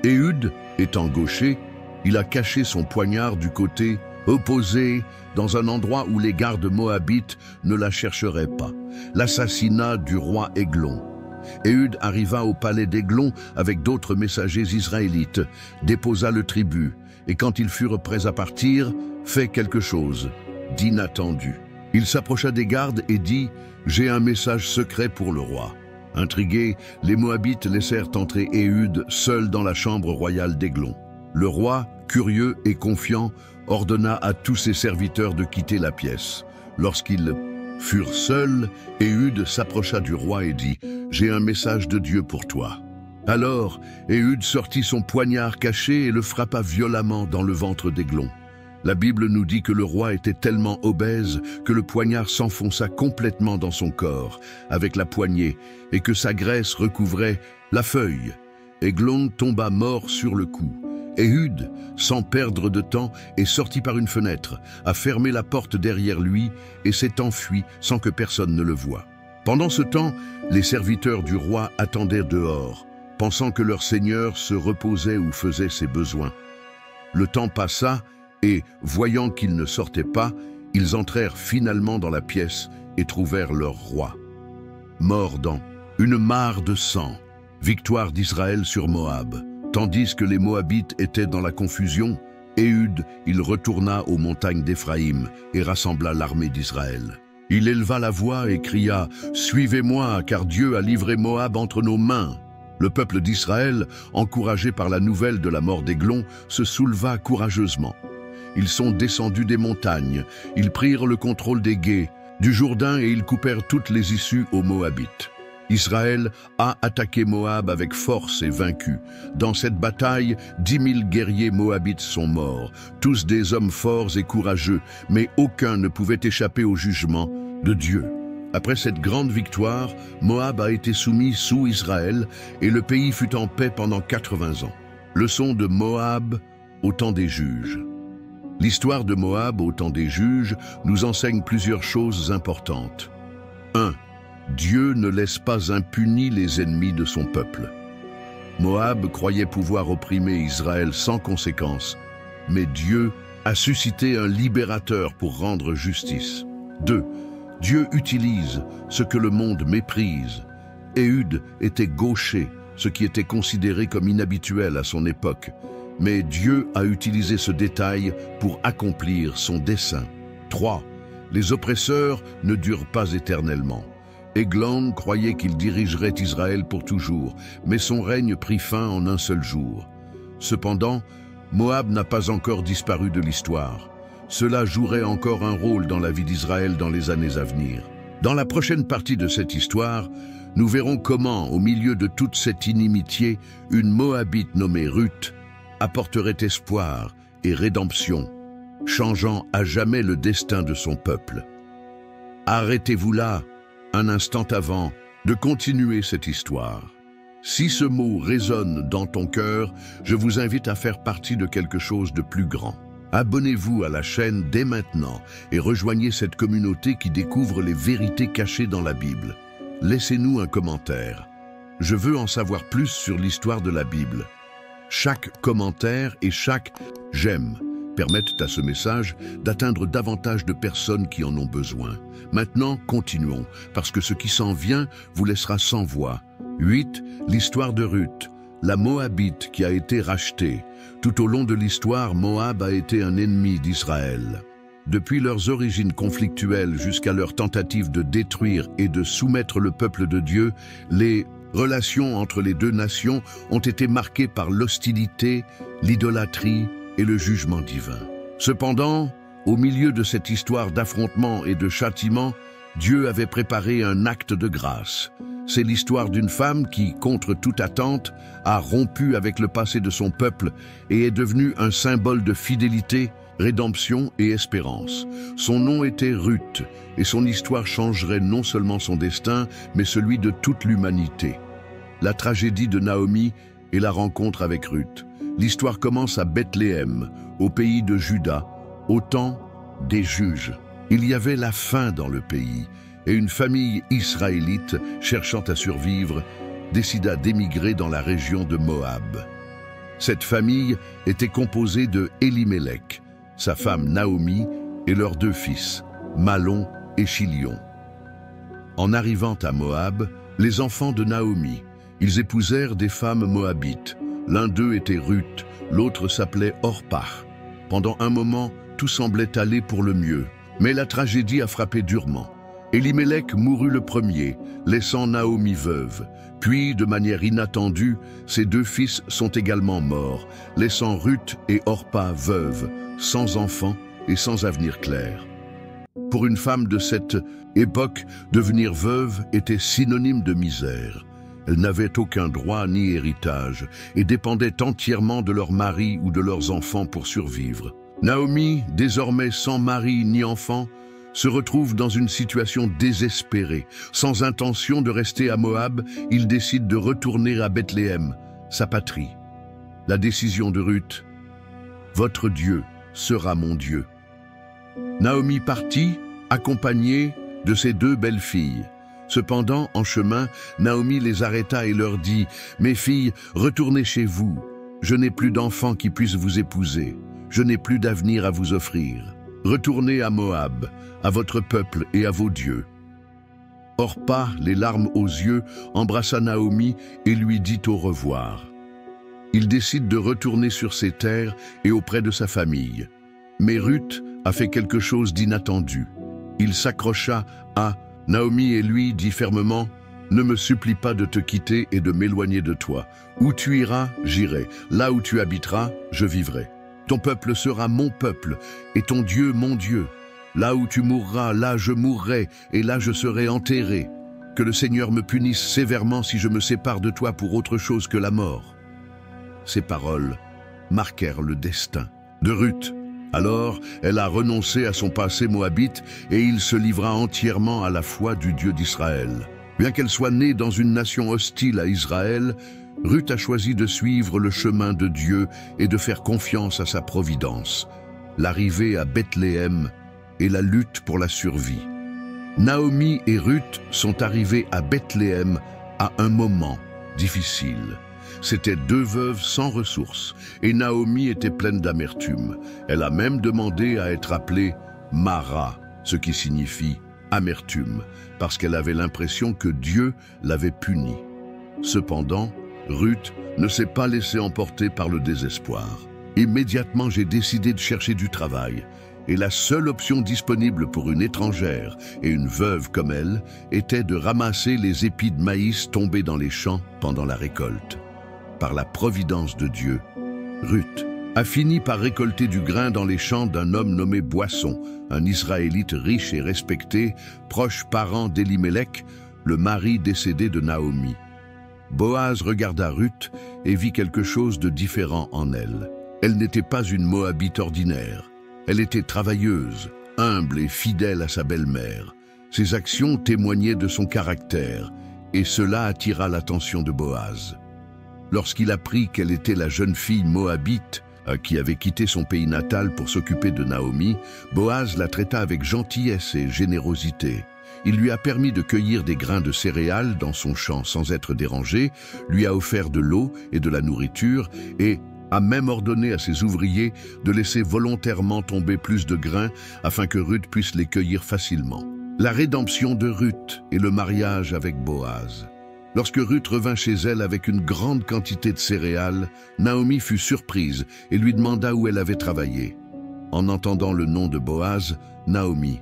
Éhud, étant gaucher, il a caché son poignard du côté opposé, dans un endroit où les gardes moabites ne la chercheraient pas. L'assassinat du roi Églon. Éhud arriva au palais d'Églon avec d'autres messagers israélites, déposa le tribut, et quand ils furent prêts à partir, fait quelque chose d'inattendu. Il s'approcha des gardes et dit « J'ai un message secret pour le roi ». Intrigués, les Moabites laissèrent entrer Éhud seul dans la chambre royale d'Églon. Le roi, curieux et confiant, ordonna à tous ses serviteurs de quitter la pièce. Lorsqu'ils furent seuls, Éhud s'approcha du roi et dit « J'ai un message de Dieu pour toi ». Alors, Éhud sortit son poignard caché et le frappa violemment dans le ventre d'Églon. La Bible nous dit que le roi était tellement obèse que le poignard s'enfonça complètement dans son corps, avec la poignée, et que sa graisse recouvrait la feuille. Eglon tomba mort sur le coup. Ehud, sans perdre de temps, est sorti par une fenêtre, a fermé la porte derrière lui et s'est enfui sans que personne ne le voie. Pendant ce temps, les serviteurs du roi attendaient dehors, pensant que leur seigneur se reposait ou faisait ses besoins. Le temps passa et, voyant qu'ils ne sortaient pas, ils entrèrent finalement dans la pièce et trouvèrent leur roi. Mort dans une mare de sang, victoire d'Israël sur Moab. Tandis que les Moabites étaient dans la confusion, Ehud, il retourna aux montagnes d'Éphraïm et rassembla l'armée d'Israël. Il éleva la voix et cria « Suivez-moi, car Dieu a livré Moab entre nos mains !» Le peuple d'Israël, encouragé par la nouvelle de la mort d'Eglon, se souleva courageusement. Ils sont descendus des montagnes, ils prirent le contrôle des gués, du Jourdain et ils coupèrent toutes les issues aux Moabites. Israël a attaqué Moab avec force et vaincu. Dans cette bataille, 10 000 guerriers moabites sont morts, tous des hommes forts et courageux, mais aucun ne pouvait échapper au jugement de Dieu. Après cette grande victoire, Moab a été soumis sous Israël et le pays fut en paix pendant 80 ans. Leçon de Moab au temps des juges. L'histoire de Moab au temps des juges nous enseigne plusieurs choses importantes. 1. Dieu ne laisse pas impunis les ennemis de son peuple. Moab croyait pouvoir opprimer Israël sans conséquence, mais Dieu a suscité un libérateur pour rendre justice. 2. Dieu utilise ce que le monde méprise. Ehud était gaucher, ce qui était considéré comme inhabituel à son époque, mais Dieu a utilisé ce détail pour accomplir son dessein. 3. Les oppresseurs ne durent pas éternellement. Eglon croyait qu'il dirigerait Israël pour toujours, mais son règne prit fin en un seul jour. Cependant, Moab n'a pas encore disparu de l'histoire. Cela jouerait encore un rôle dans la vie d'Israël dans les années à venir. Dans la prochaine partie de cette histoire, nous verrons comment, au milieu de toute cette inimitié, une Moabite nommée Ruth apporterait espoir et rédemption, changeant à jamais le destin de son peuple. Arrêtez-vous là, un instant avant de continuer cette histoire. Si ce mot résonne dans ton cœur, je vous invite à faire partie de quelque chose de plus grand. Abonnez-vous à la chaîne dès maintenant et rejoignez cette communauté qui découvre les vérités cachées dans la Bible. Laissez-nous un commentaire. Je veux en savoir plus sur l'histoire de la Bible. Chaque commentaire et chaque « j'aime » permettent à ce message d'atteindre davantage de personnes qui en ont besoin. Maintenant, continuons, parce que ce qui s'en vient vous laissera sans voix. 8. L'histoire de Ruth, la Moabite qui a été rachetée. Tout au long de l'histoire, Moab a été un ennemi d'Israël. Depuis leurs origines conflictuelles jusqu'à leur tentative de détruire et de soumettre le peuple de Dieu, les relations entre les deux nations ont été marquées par l'hostilité, l'idolâtrie et le jugement divin. Cependant, au milieu de cette histoire d'affrontement et de châtiment, Dieu avait préparé un acte de grâce. C'est l'histoire d'une femme qui, contre toute attente, a rompu avec le passé de son peuple et est devenue un symbole de fidélité, rédemption et espérance. Son nom était Ruth, et son histoire changerait non seulement son destin, mais celui de toute l'humanité. La tragédie de Naomi et la rencontre avec Ruth. L'histoire commence à Bethléem, au pays de Juda, au temps des juges. Il y avait la faim dans le pays, et une famille israélite, cherchant à survivre, décida d'émigrer dans la région de Moab. Cette famille était composée de Elimelech, sa femme Naomi et leurs 2 fils, Malon et Chilion. En arrivant à Moab, les enfants de Naomi, ils épousèrent des femmes moabites. L'un d'eux était Ruth, l'autre s'appelait Orpa. Pendant un moment, tout semblait aller pour le mieux, mais la tragédie a frappé durement. Elimelech mourut le premier, laissant Naomi veuve. Puis, de manière inattendue, ses 2 fils sont également morts, laissant Ruth et Orpa veuves, sans enfants et sans avenir clair. Pour une femme de cette époque, devenir veuve était synonyme de misère. Elles n'avaient aucun droit ni héritage et dépendaient entièrement de leur mari ou de leurs enfants pour survivre. Naomi, désormais sans mari ni enfant, se retrouve dans une situation désespérée. Sans intention de rester à Moab, il décide de retourner à Bethléem, sa patrie. La décision de Ruth: votre Dieu sera mon Dieu. Naomi partit, accompagnée de ses 2 belles-filles. Cependant, en chemin, Naomi les arrêta et leur dit: mes filles, retournez chez vous. Je n'ai plus d'enfants qui puissent vous épouser. Je n'ai plus d'avenir à vous offrir. Retournez à Moab, à votre peuple et à vos dieux. Orpa, les larmes aux yeux, embrassa Naomi et lui dit au revoir. Il décide de retourner sur ses terres et auprès de sa famille. Mais Ruth a fait quelque chose d'inattendu. Il s'accrocha à Naomi et lui dit fermement: ne me supplie pas de te quitter et de m'éloigner de toi. Où tu iras, j'irai. Là où tu habiteras, je vivrai. Ton peuple sera mon peuple, et ton Dieu mon Dieu. Là où tu mourras, là je mourrai, et là je serai enterré. Que le Seigneur me punisse sévèrement si je me sépare de toi pour autre chose que la mort. Ces paroles marquèrent le destin de Ruth. Alors, elle a renoncé à son passé moabite, et il se livra entièrement à la foi du Dieu d'Israël. Bien qu'elle soit née dans une nation hostile à Israël, Ruth a choisi de suivre le chemin de Dieu et de faire confiance à sa providence. L'arrivée à Bethléem et la lutte pour la survie. Naomi et Ruth sont arrivées à Bethléem à un moment difficile. C'étaient 2 veuves sans ressources, et Naomi était pleine d'amertume. Elle a même demandé à être appelée Mara, ce qui signifie amertume, parce qu'elle avait l'impression que Dieu l'avait punie. Cependant, Ruth ne s'est pas laissée emporter par le désespoir. Immédiatement, j'ai décidé de chercher du travail, et la seule option disponible pour une étrangère et une veuve comme elle était de ramasser les épis de maïs tombés dans les champs pendant la récolte. Par la providence de Dieu, Ruth a fini par récolter du grain dans les champs d'un homme nommé Boisson, un Israélite riche et respecté, proche parent d'Elimelech, le mari décédé de Naomi. Boaz regarda Ruth et vit quelque chose de différent en elle. Elle n'était pas une Moabite ordinaire. Elle était travailleuse, humble et fidèle à sa belle-mère. Ses actions témoignaient de son caractère, et cela attira l'attention de Boaz. Lorsqu'il apprit qu'elle était la jeune fille moabite qui avait quitté son pays natal pour s'occuper de Naomi, Boaz la traita avec gentillesse et générosité. Il lui a permis de cueillir des grains de céréales dans son champ sans être dérangé, lui a offert de l'eau et de la nourriture et a même ordonné à ses ouvriers de laisser volontairement tomber plus de grains afin que Ruth puisse les cueillir facilement. La rédemption de Ruth et le mariage avec Boaz. Lorsque Ruth revint chez elle avec une grande quantité de céréales, Naomi fut surprise et lui demanda où elle avait travaillé. En entendant le nom de Boaz, Naomi,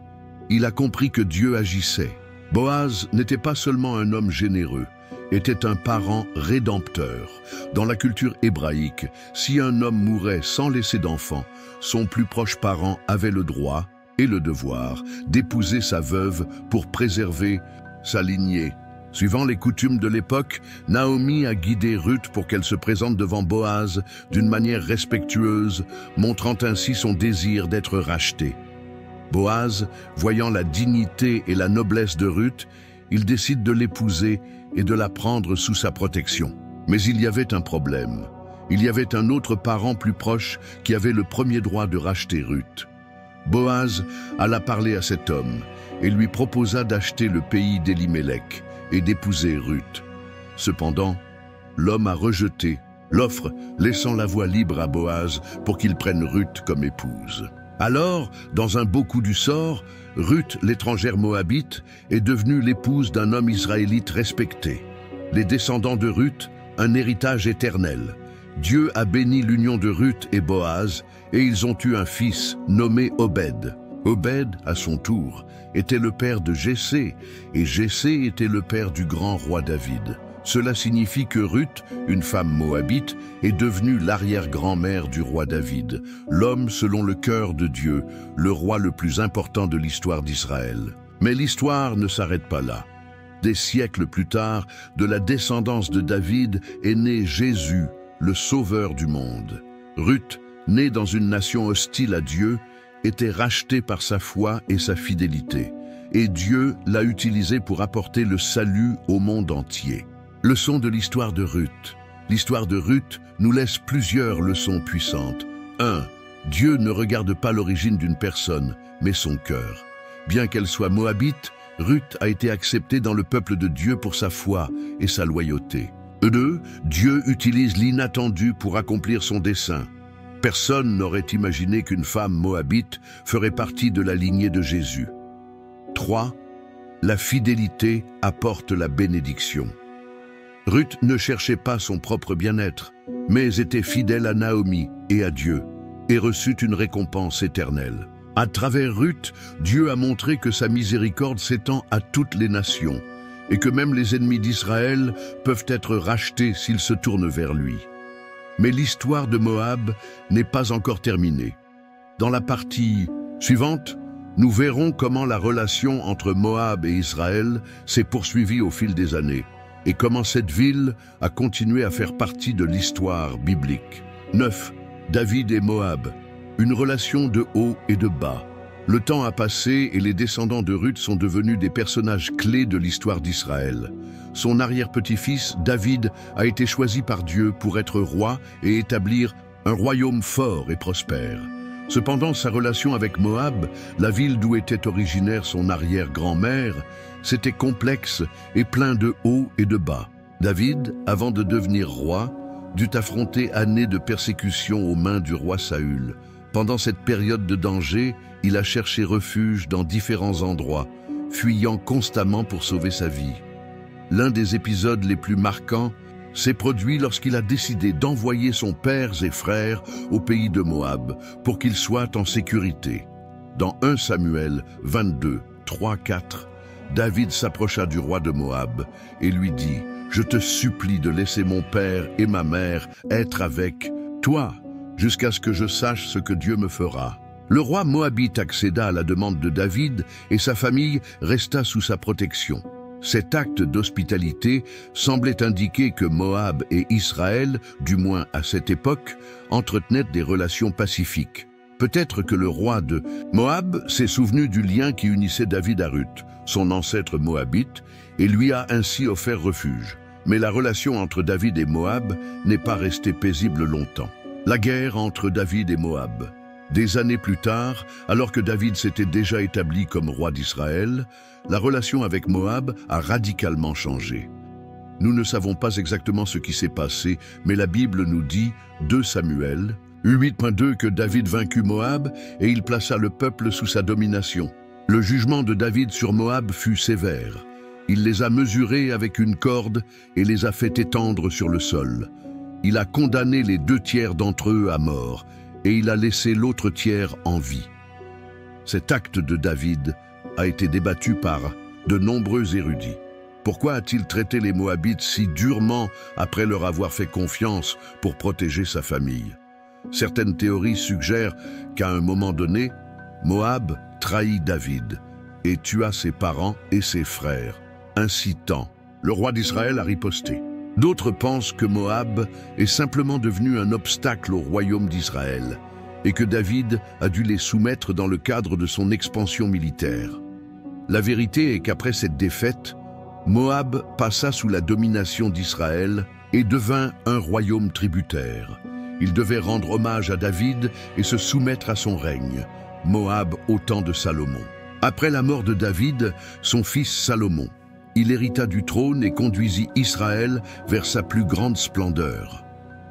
il a compris que Dieu agissait. Boaz n'était pas seulement un homme généreux, était un parent rédempteur. Dans la culture hébraïque, si un homme mourait sans laisser d'enfant, son plus proche parent avait le droit et le devoir d'épouser sa veuve pour préserver sa lignée. Suivant les coutumes de l'époque, Naomi a guidé Ruth pour qu'elle se présente devant Boaz d'une manière respectueuse, montrant ainsi son désir d'être rachetée. Boaz, voyant la dignité et la noblesse de Ruth, il décide de l'épouser et de la prendre sous sa protection. Mais il y avait un problème. Il y avait un autre parent plus proche qui avait le premier droit de racheter Ruth. Boaz alla parler à cet homme et lui proposa d'acheter le pays d'Elimelech et d'épouser Ruth. Cependant, l'homme a rejeté l'offre, laissant la voie libre à Boaz pour qu'il prenne Ruth comme épouse. Alors, dans un beau coup du sort, Ruth, l'étrangère moabite, est devenue l'épouse d'un homme israélite respecté. Les descendants de Ruth, un héritage éternel. Dieu a béni l'union de Ruth et Boaz, et ils ont eu un fils nommé Obed. Obed, à son tour, était le père de Jessé, et Jessé était le père du grand roi David. Cela signifie que Ruth, une femme moabite, est devenue l'arrière-grand-mère du roi David, l'homme selon le cœur de Dieu, le roi le plus important de l'histoire d'Israël. Mais l'histoire ne s'arrête pas là. Des siècles plus tard, de la descendance de David est né Jésus, le sauveur du monde. Ruth né dans une nation hostile à Dieu, était racheté par sa foi et sa fidélité, et Dieu l'a utilisé pour apporter le salut au monde entier. Leçon de l'histoire de Ruth. L'histoire de Ruth nous laisse plusieurs leçons puissantes. 1. Dieu ne regarde pas l'origine d'une personne, mais son cœur. Bien qu'elle soit moabite, Ruth a été acceptée dans le peuple de Dieu pour sa foi et sa loyauté. 2. Dieu utilise l'inattendu pour accomplir son dessein. Personne n'aurait imaginé qu'une femme moabite ferait partie de la lignée de Jésus. 3. La fidélité apporte la bénédiction. Ruth ne cherchait pas son propre bien-être, mais était fidèle à Naomi et à Dieu, et reçut une récompense éternelle. À travers Ruth, Dieu a montré que sa miséricorde s'étend à toutes les nations, et que même les ennemis d'Israël peuvent être rachetés s'ils se tournent vers lui. Mais l'histoire de Moab n'est pas encore terminée. Dans la partie suivante, nous verrons comment la relation entre Moab et Israël s'est poursuivie au fil des années, et comment cette ville a continué à faire partie de l'histoire biblique. 9. David et Moab, une relation de haut et de bas. Le temps a passé et les descendants de Ruth sont devenus des personnages clés de l'histoire d'Israël. Son arrière-petit-fils, David, a été choisi par Dieu pour être roi et établir un royaume fort et prospère. Cependant, sa relation avec Moab, la ville d'où était originaire son arrière-grand-mère, c'était complexe et plein de hauts et de bas. David, avant de devenir roi, dut affronter années de persécution aux mains du roi Saül. Pendant cette période de danger, il a cherché refuge dans différents endroits, fuyant constamment pour sauver sa vie. L'un des épisodes les plus marquants s'est produit lorsqu'il a décidé d'envoyer son père et frères au pays de Moab pour qu'ils soient en sécurité. Dans 1 Samuel 22, 3-4, David s'approcha du roi de Moab et lui dit « Je te supplie de laisser mon père et ma mère être avec toi, jusqu'à ce que je sache ce que Dieu me fera. » Le roi moabite accéda à la demande de David et sa famille resta sous sa protection. Cet acte d'hospitalité semblait indiquer que Moab et Israël, du moins à cette époque, entretenaient des relations pacifiques. Peut-être que le roi de Moab s'est souvenu du lien qui unissait David à Ruth, son ancêtre moabite, et lui a ainsi offert refuge. Mais la relation entre David et Moab n'est pas restée paisible longtemps. La guerre entre David et Moab. Des années plus tard, alors que David s'était déjà établi comme roi d'Israël, la relation avec Moab a radicalement changé. Nous ne savons pas exactement ce qui s'est passé, mais la Bible nous dit, 2 Samuel 8.2, que David vaincut Moab et il plaça le peuple sous sa domination. Le jugement de David sur Moab fut sévère. Il les a mesurés avec une corde et les a fait étendre sur le sol. Il a condamné les 2 tiers d'entre eux à mort et il a laissé l'autre tiers en vie. Cet acte de David a été débattu par de nombreux érudits. Pourquoi a-t-il traité les Moabites si durement après leur avoir fait confiance pour protéger sa famille? Certaines théories suggèrent qu'à un moment donné, Moab trahit David et tua ses parents et ses frères, incitant le roi d'Israël à riposter. D'autres pensent que Moab est simplement devenu un obstacle au royaume d'Israël et que David a dû les soumettre dans le cadre de son expansion militaire. La vérité est qu'après cette défaite, Moab passa sous la domination d'Israël et devint un royaume tributaire. Il devait rendre hommage à David et se soumettre à son règne, Moab au temps de Salomon. Après la mort de David, son fils Salomon, il hérita du trône et conduisit Israël vers sa plus grande splendeur.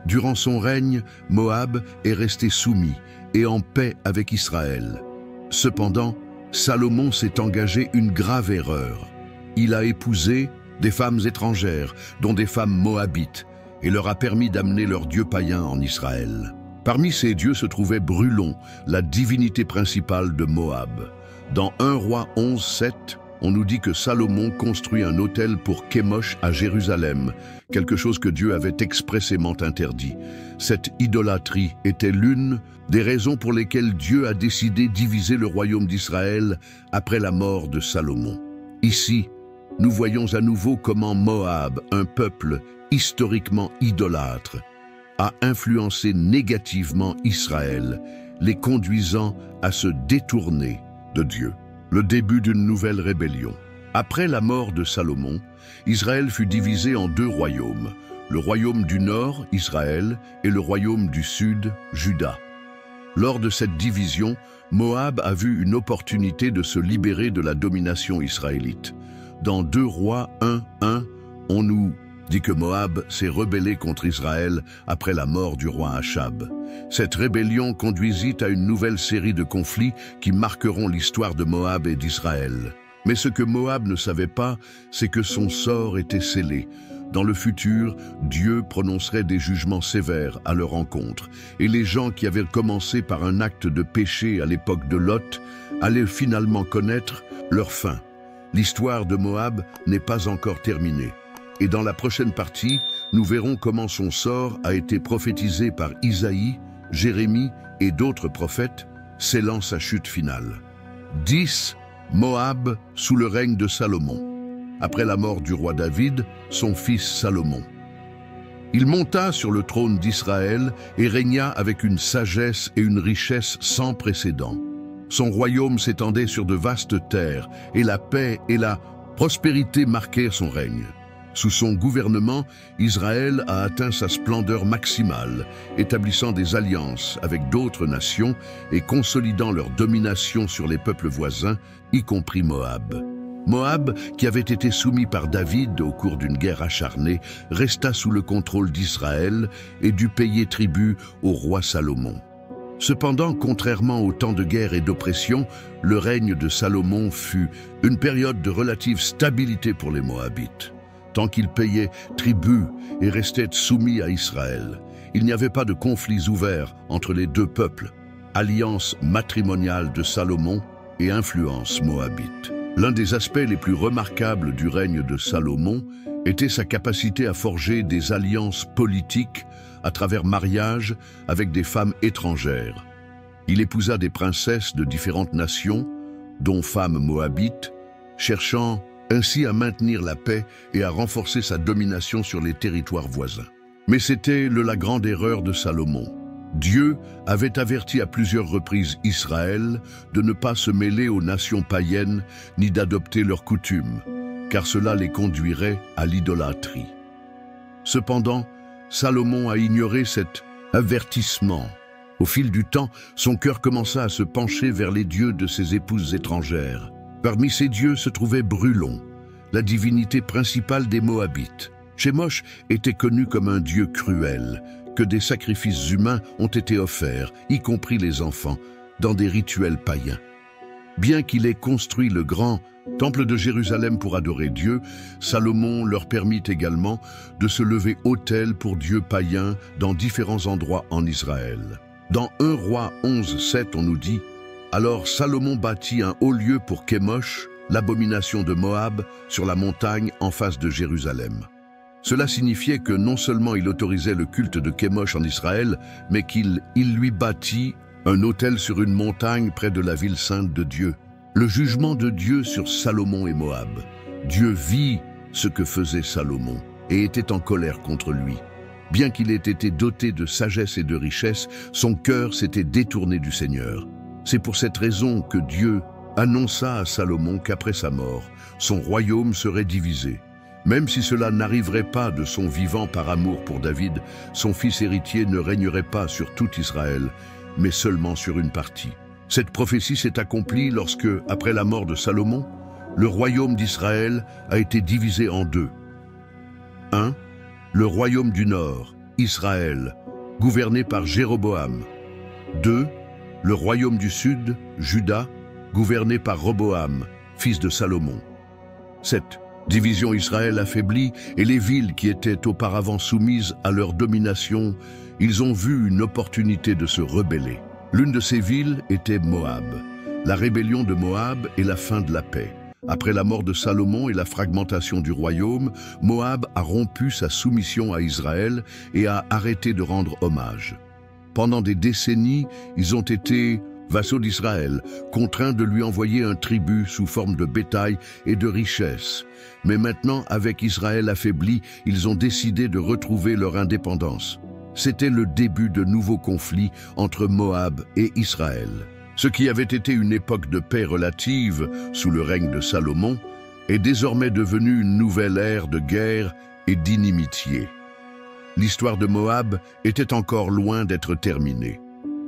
Durant son règne, Moab est resté soumis et en paix avec Israël. Cependant, Salomon s'est engagé une grave erreur. Il a épousé des femmes étrangères, dont des femmes moabites, et leur a permis d'amener leurs dieux païens en Israël. Parmi ces dieux se trouvait Brulon, la divinité principale de Moab. Dans 1 Roi 11:7, on nous dit que Salomon construit un autel pour Kémosh à Jérusalem, quelque chose que Dieu avait expressément interdit. Cette idolâtrie était l'une des raisons pour lesquelles Dieu a décidé de diviser le royaume d'Israël après la mort de Salomon. Ici, nous voyons à nouveau comment Moab, un peuple historiquement idolâtre, a influencé négativement Israël, les conduisant à se détourner de Dieu. Le début d'une nouvelle rébellion. Après la mort de Salomon, Israël fut divisé en deux royaumes, le royaume du nord, Israël, et le royaume du sud, Juda. Lors de cette division, Moab a vu une opportunité de se libérer de la domination israélite. Dans 2 Rois 1:1, on nous dit que Moab s'est rebellé contre Israël après la mort du roi Achab. Cette rébellion conduisit à une nouvelle série de conflits qui marqueront l'histoire de Moab et d'Israël. Mais ce que Moab ne savait pas, c'est que son sort était scellé. Dans le futur, Dieu prononcerait des jugements sévères à leur encontre, et les gens qui avaient commencé par un acte de péché à l'époque de Lot allaient finalement connaître leur fin. L'histoire de Moab n'est pas encore terminée. Et dans la prochaine partie, nous verrons comment son sort a été prophétisé par Isaïe, Jérémie et d'autres prophètes, scellant sa chute finale. 10. Moab sous le règne de Salomon. Après la mort du roi David, son fils Salomon. Il monta sur le trône d'Israël et régna avec une sagesse et une richesse sans précédent. Son royaume s'étendait sur de vastes terres, et la paix et la prospérité marquèrent son règne. Sous son gouvernement, Israël a atteint sa splendeur maximale, établissant des alliances avec d'autres nations et consolidant leur domination sur les peuples voisins, y compris Moab. Moab, qui avait été soumis par David au cours d'une guerre acharnée, resta sous le contrôle d'Israël et dut payer tribut au roi Salomon. Cependant, contrairement aux temps de guerre et d'oppression, le règne de Salomon fut une période de relative stabilité pour les Moabites. Tant qu'ils payaient tribut et restaient soumis à Israël, il n'y avait pas de conflits ouverts entre les deux peuples, alliance matrimoniale de Salomon et influence moabite. L'un des aspects les plus remarquables du règne de Salomon était sa capacité à forger des alliances politiques à travers mariage avec des femmes étrangères. Il épousa des princesses de différentes nations, dont femmes moabites, cherchant ainsi à maintenir la paix et à renforcer sa domination sur les territoires voisins. Mais c'était la grande erreur de Salomon. Dieu avait averti à plusieurs reprises Israël de ne pas se mêler aux nations païennes ni d'adopter leurs coutumes, car cela les conduirait à l'idolâtrie. Cependant, Salomon a ignoré cet avertissement. Au fil du temps, son cœur commença à se pencher vers les dieux de ses épouses étrangères. Parmi ces dieux se trouvait Brulon, la divinité principale des Moabites. Chemosh était connu comme un dieu cruel, que des sacrifices humains ont été offerts, y compris les enfants, dans des rituels païens. Bien qu'il ait construit le grand temple de Jérusalem pour adorer Dieu, Salomon leur permit également de se lever autel pour dieux païens dans différents endroits en Israël. Dans 1 Roi 11:7, on nous dit « Alors Salomon bâtit un haut lieu pour Chemosh, l'abomination de Moab, sur la montagne en face de Jérusalem. » Cela signifiait que non seulement il autorisait le culte de Chemosh en Israël, mais qu'il lui bâtit un autel sur une montagne près de la ville sainte de Dieu. Le jugement de Dieu sur Salomon et Moab. Dieu vit ce que faisait Salomon et était en colère contre lui. Bien qu'il ait été doté de sagesse et de richesse, son cœur s'était détourné du Seigneur. C'est pour cette raison que Dieu annonça à Salomon qu'après sa mort, son royaume serait divisé. Même si cela n'arriverait pas de son vivant par amour pour David, son fils héritier ne régnerait pas sur tout Israël, mais seulement sur une partie. Cette prophétie s'est accomplie lorsque, après la mort de Salomon, le royaume d'Israël a été divisé en deux. 1. Le royaume du Nord, Israël, gouverné par Jéroboam. 2. Le royaume du Sud, Juda, gouverné par Roboam, fils de Salomon. 7. Division Israël affaiblie et les villes qui étaient auparavant soumises à leur domination, ils ont vu une opportunité de se rebeller. L'une de ces villes était Moab. La rébellion de Moab est la fin de la paix. Après la mort de Salomon et la fragmentation du royaume, Moab a rompu sa soumission à Israël et a arrêté de rendre hommage. Pendant des décennies, ils ont été vassaux d'Israël, contraints de lui envoyer un tribut sous forme de bétail et de richesses. Mais maintenant, avec Israël affaibli, ils ont décidé de retrouver leur indépendance. c'était le début de nouveaux conflits entre Moab et Israël. Ce qui avait été une époque de paix relative sous le règne de Salomon est désormais devenu une nouvelle ère de guerre et d'inimitié. L'histoire de Moab était encore loin d'être terminée.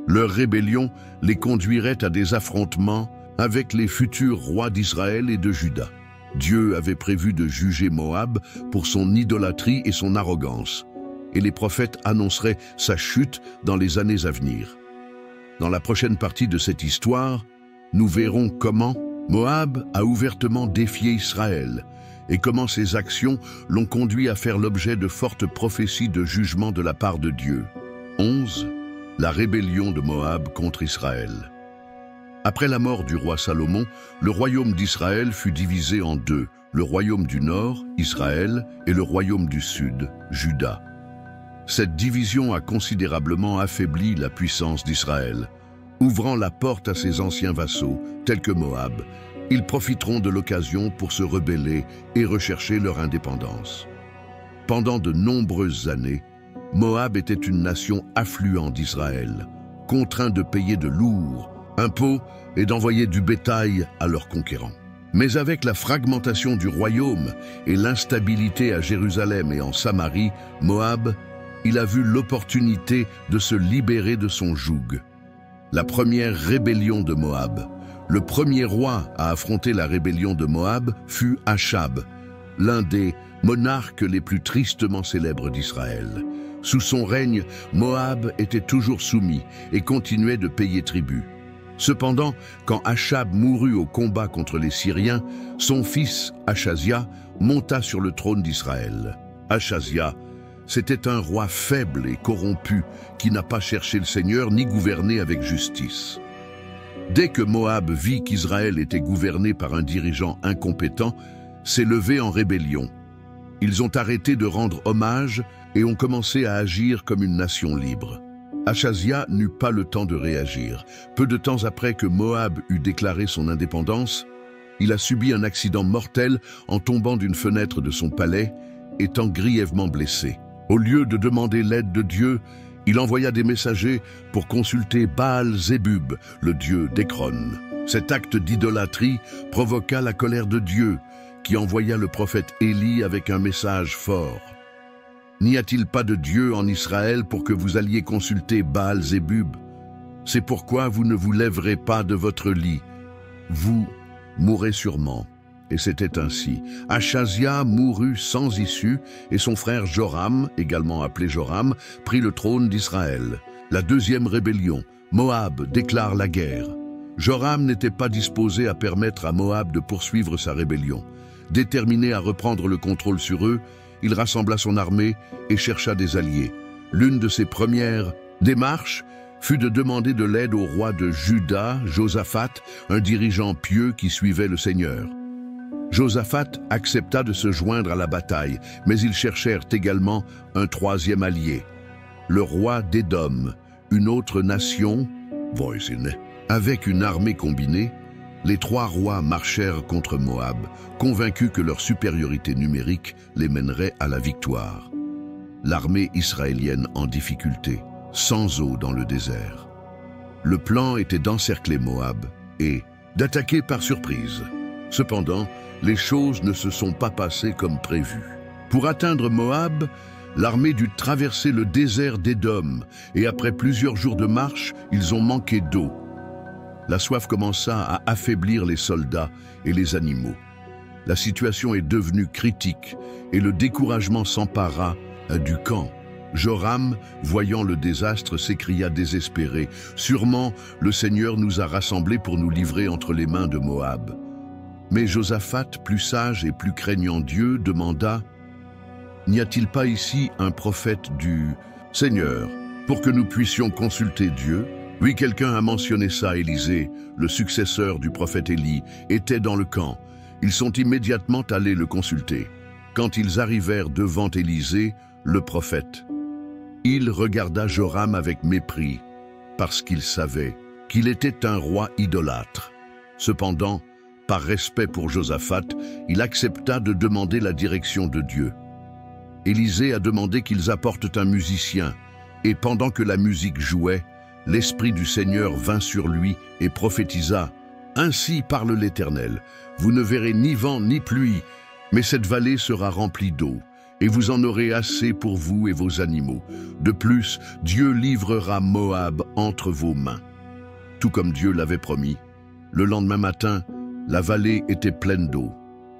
Leur rébellion les conduirait à des affrontements avec les futurs rois d'Israël et de Juda. Dieu avait prévu de juger Moab pour son idolâtrie et son arrogance, et les prophètes annonceraient sa chute dans les années à venir. Dans la prochaine partie de cette histoire, nous verrons comment Moab a ouvertement défié Israël et comment ses actions l'ont conduit à faire l'objet de fortes prophéties de jugement de la part de Dieu. 11. La rébellion de Moab contre Israël. Après la mort du roi Salomon, le royaume d'Israël fut divisé en deux, le royaume du nord, Israël, et le royaume du sud, Juda. Cette division a considérablement affaibli la puissance d'Israël. Ouvrant la porte à ses anciens vassaux, tels que Moab, ils profiteront de l'occasion pour se rebeller et rechercher leur indépendance. Pendant de nombreuses années, Moab était une nation affluente d'Israël, contraint de payer de lourds impôts et d'envoyer du bétail à leurs conquérants. Mais avec la fragmentation du royaume et l'instabilité à Jérusalem et en Samarie, Moab, il a vu l'opportunité de se libérer de son joug. La première rébellion de Moab. Le premier roi à affronter la rébellion de Moab fut Achab, l'un des monarques les plus tristement célèbres d'Israël. Sous son règne, Moab était toujours soumis et continuait de payer tribut. Cependant, quand Achab mourut au combat contre les Syriens, son fils, Achazia, monta sur le trône d'Israël. Achazia, c'était un roi faible et corrompu qui n'a pas cherché le Seigneur ni gouverné avec justice. Dès que Moab vit qu'Israël était gouverné par un dirigeant incompétent, s'est levé en rébellion. Ils ont arrêté de rendre hommage et ont commencé à agir comme une nation libre. Achazia n'eut pas le temps de réagir. Peu de temps après que Moab eut déclaré son indépendance, il a subi un accident mortel en tombant d'une fenêtre de son palais, étant grièvement blessé. Au lieu de demander l'aide de Dieu, il envoya des messagers pour consulter Baal-Zébub, le dieu d'Écron. Cet acte d'idolâtrie provoqua la colère de Dieu, qui envoya le prophète Élie avec un message fort. « N'y a-t-il pas de Dieu en Israël pour que vous alliez consulter Baal-Zébub? C'est pourquoi vous ne vous lèverez pas de votre lit. Vous mourrez sûrement. » Et c'était ainsi. Achazia mourut sans issue et son frère Joram, également appelé Joram, prit le trône d'Israël. La deuxième rébellion. Moab déclare la guerre. Joram n'était pas disposé à permettre à Moab de poursuivre sa rébellion. Déterminé à reprendre le contrôle sur eux, il rassembla son armée et chercha des alliés. L'une de ses premières démarches fut de demander de l'aide au roi de Juda, Josaphat, un dirigeant pieux qui suivait le Seigneur. Josaphat accepta de se joindre à la bataille, mais ils cherchèrent également un troisième allié, le roi d'Édom, une autre nation, avec une armée combinée. Les trois rois marchèrent contre Moab, convaincus que leur supériorité numérique les mènerait à la victoire. L'armée israélienne en difficulté, sans eau dans le désert. Le plan était d'encercler Moab et d'attaquer par surprise. Cependant, les choses ne se sont pas passées comme prévu. Pour atteindre Moab, l'armée dut traverser le désert d'Édom et après plusieurs jours de marche, ils ont manqué d'eau. La soif commença à affaiblir les soldats et les animaux. La situation est devenue critique et le découragement s'empara du camp. Joram, voyant le désastre, s'écria désespéré. « Sûrement, le Seigneur nous a rassemblés pour nous livrer entre les mains de Moab. » Mais Josaphat, plus sage et plus craignant Dieu, demanda « N'y a-t-il pas ici un prophète du Seigneur pour que nous puissions consulter Dieu ?» Oui, quelqu'un a mentionné ça. Élisée, le successeur du prophète Élie, était dans le camp. Ils sont immédiatement allés le consulter. Quand ils arrivèrent devant Élisée, le prophète, il regarda Joram avec mépris, parce qu'il savait qu'il était un roi idolâtre. Cependant, par respect pour Josaphat, il accepta de demander la direction de Dieu. Élisée a demandé qu'ils apportent un musicien, Et pendant que la musique jouait, l'Esprit du Seigneur vint sur lui et prophétisa. Ainsi parle l'Éternel, vous ne verrez ni vent ni pluie, mais cette vallée sera remplie d'eau, et vous en aurez assez pour vous et vos animaux. De plus, Dieu livrera Moab entre vos mains. Tout comme Dieu l'avait promis, le lendemain matin, la vallée était pleine d'eau.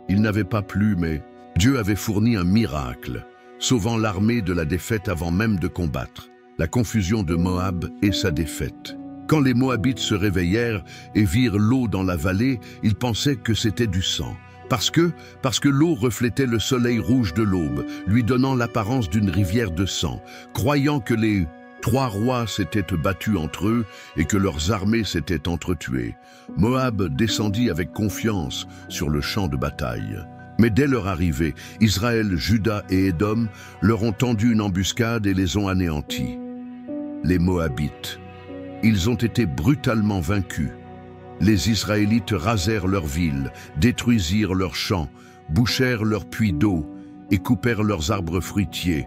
Il n'avait pas plu, mais Dieu avait fourni un miracle, sauvant l'armée de la défaite avant même de combattre. La confusion de Moab et sa défaite. Quand les Moabites se réveillèrent et virent l'eau dans la vallée, ils pensaient que c'était du sang. Parce que l'eau reflétait le soleil rouge de l'aube, lui donnant l'apparence d'une rivière de sang, croyant que les 3 rois s'étaient battus entre eux et que leurs armées s'étaient entretuées. Moab descendit avec confiance sur le champ de bataille. Mais dès leur arrivée, Israël, Juda et Édom leur ont tendu une embuscade et les ont anéantis. Les Moabites. Ils ont été brutalement vaincus. Les Israélites rasèrent leurs villes, détruisirent leurs champs, bouchèrent leurs puits d'eau et coupèrent leurs arbres fruitiers,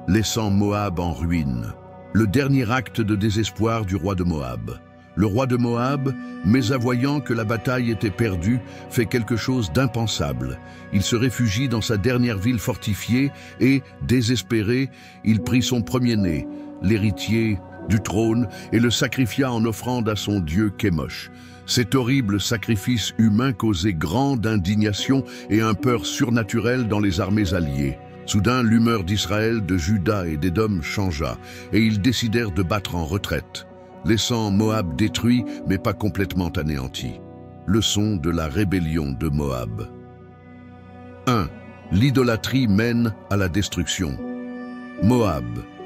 laissant Moab en ruine. Le dernier acte de désespoir du roi de Moab. Le roi de Moab, mésavoyant que la bataille était perdue, fait quelque chose d'impensable. Il se réfugie dans sa dernière ville fortifiée et, désespéré, il prit son premier-né, l'héritier du trône, et le sacrifia en offrande à son dieu Kémosh. Cet horrible sacrifice humain causait grande indignation et un peur surnaturelle dans les armées alliées. Soudain, l'humeur d'Israël, de Juda et d'Édom changea, et ils décidèrent de battre en retraite, laissant Moab détruit mais pas complètement anéanti. Leçon de la rébellion de Moab. 1. L'idolâtrie mène à la destruction. Moab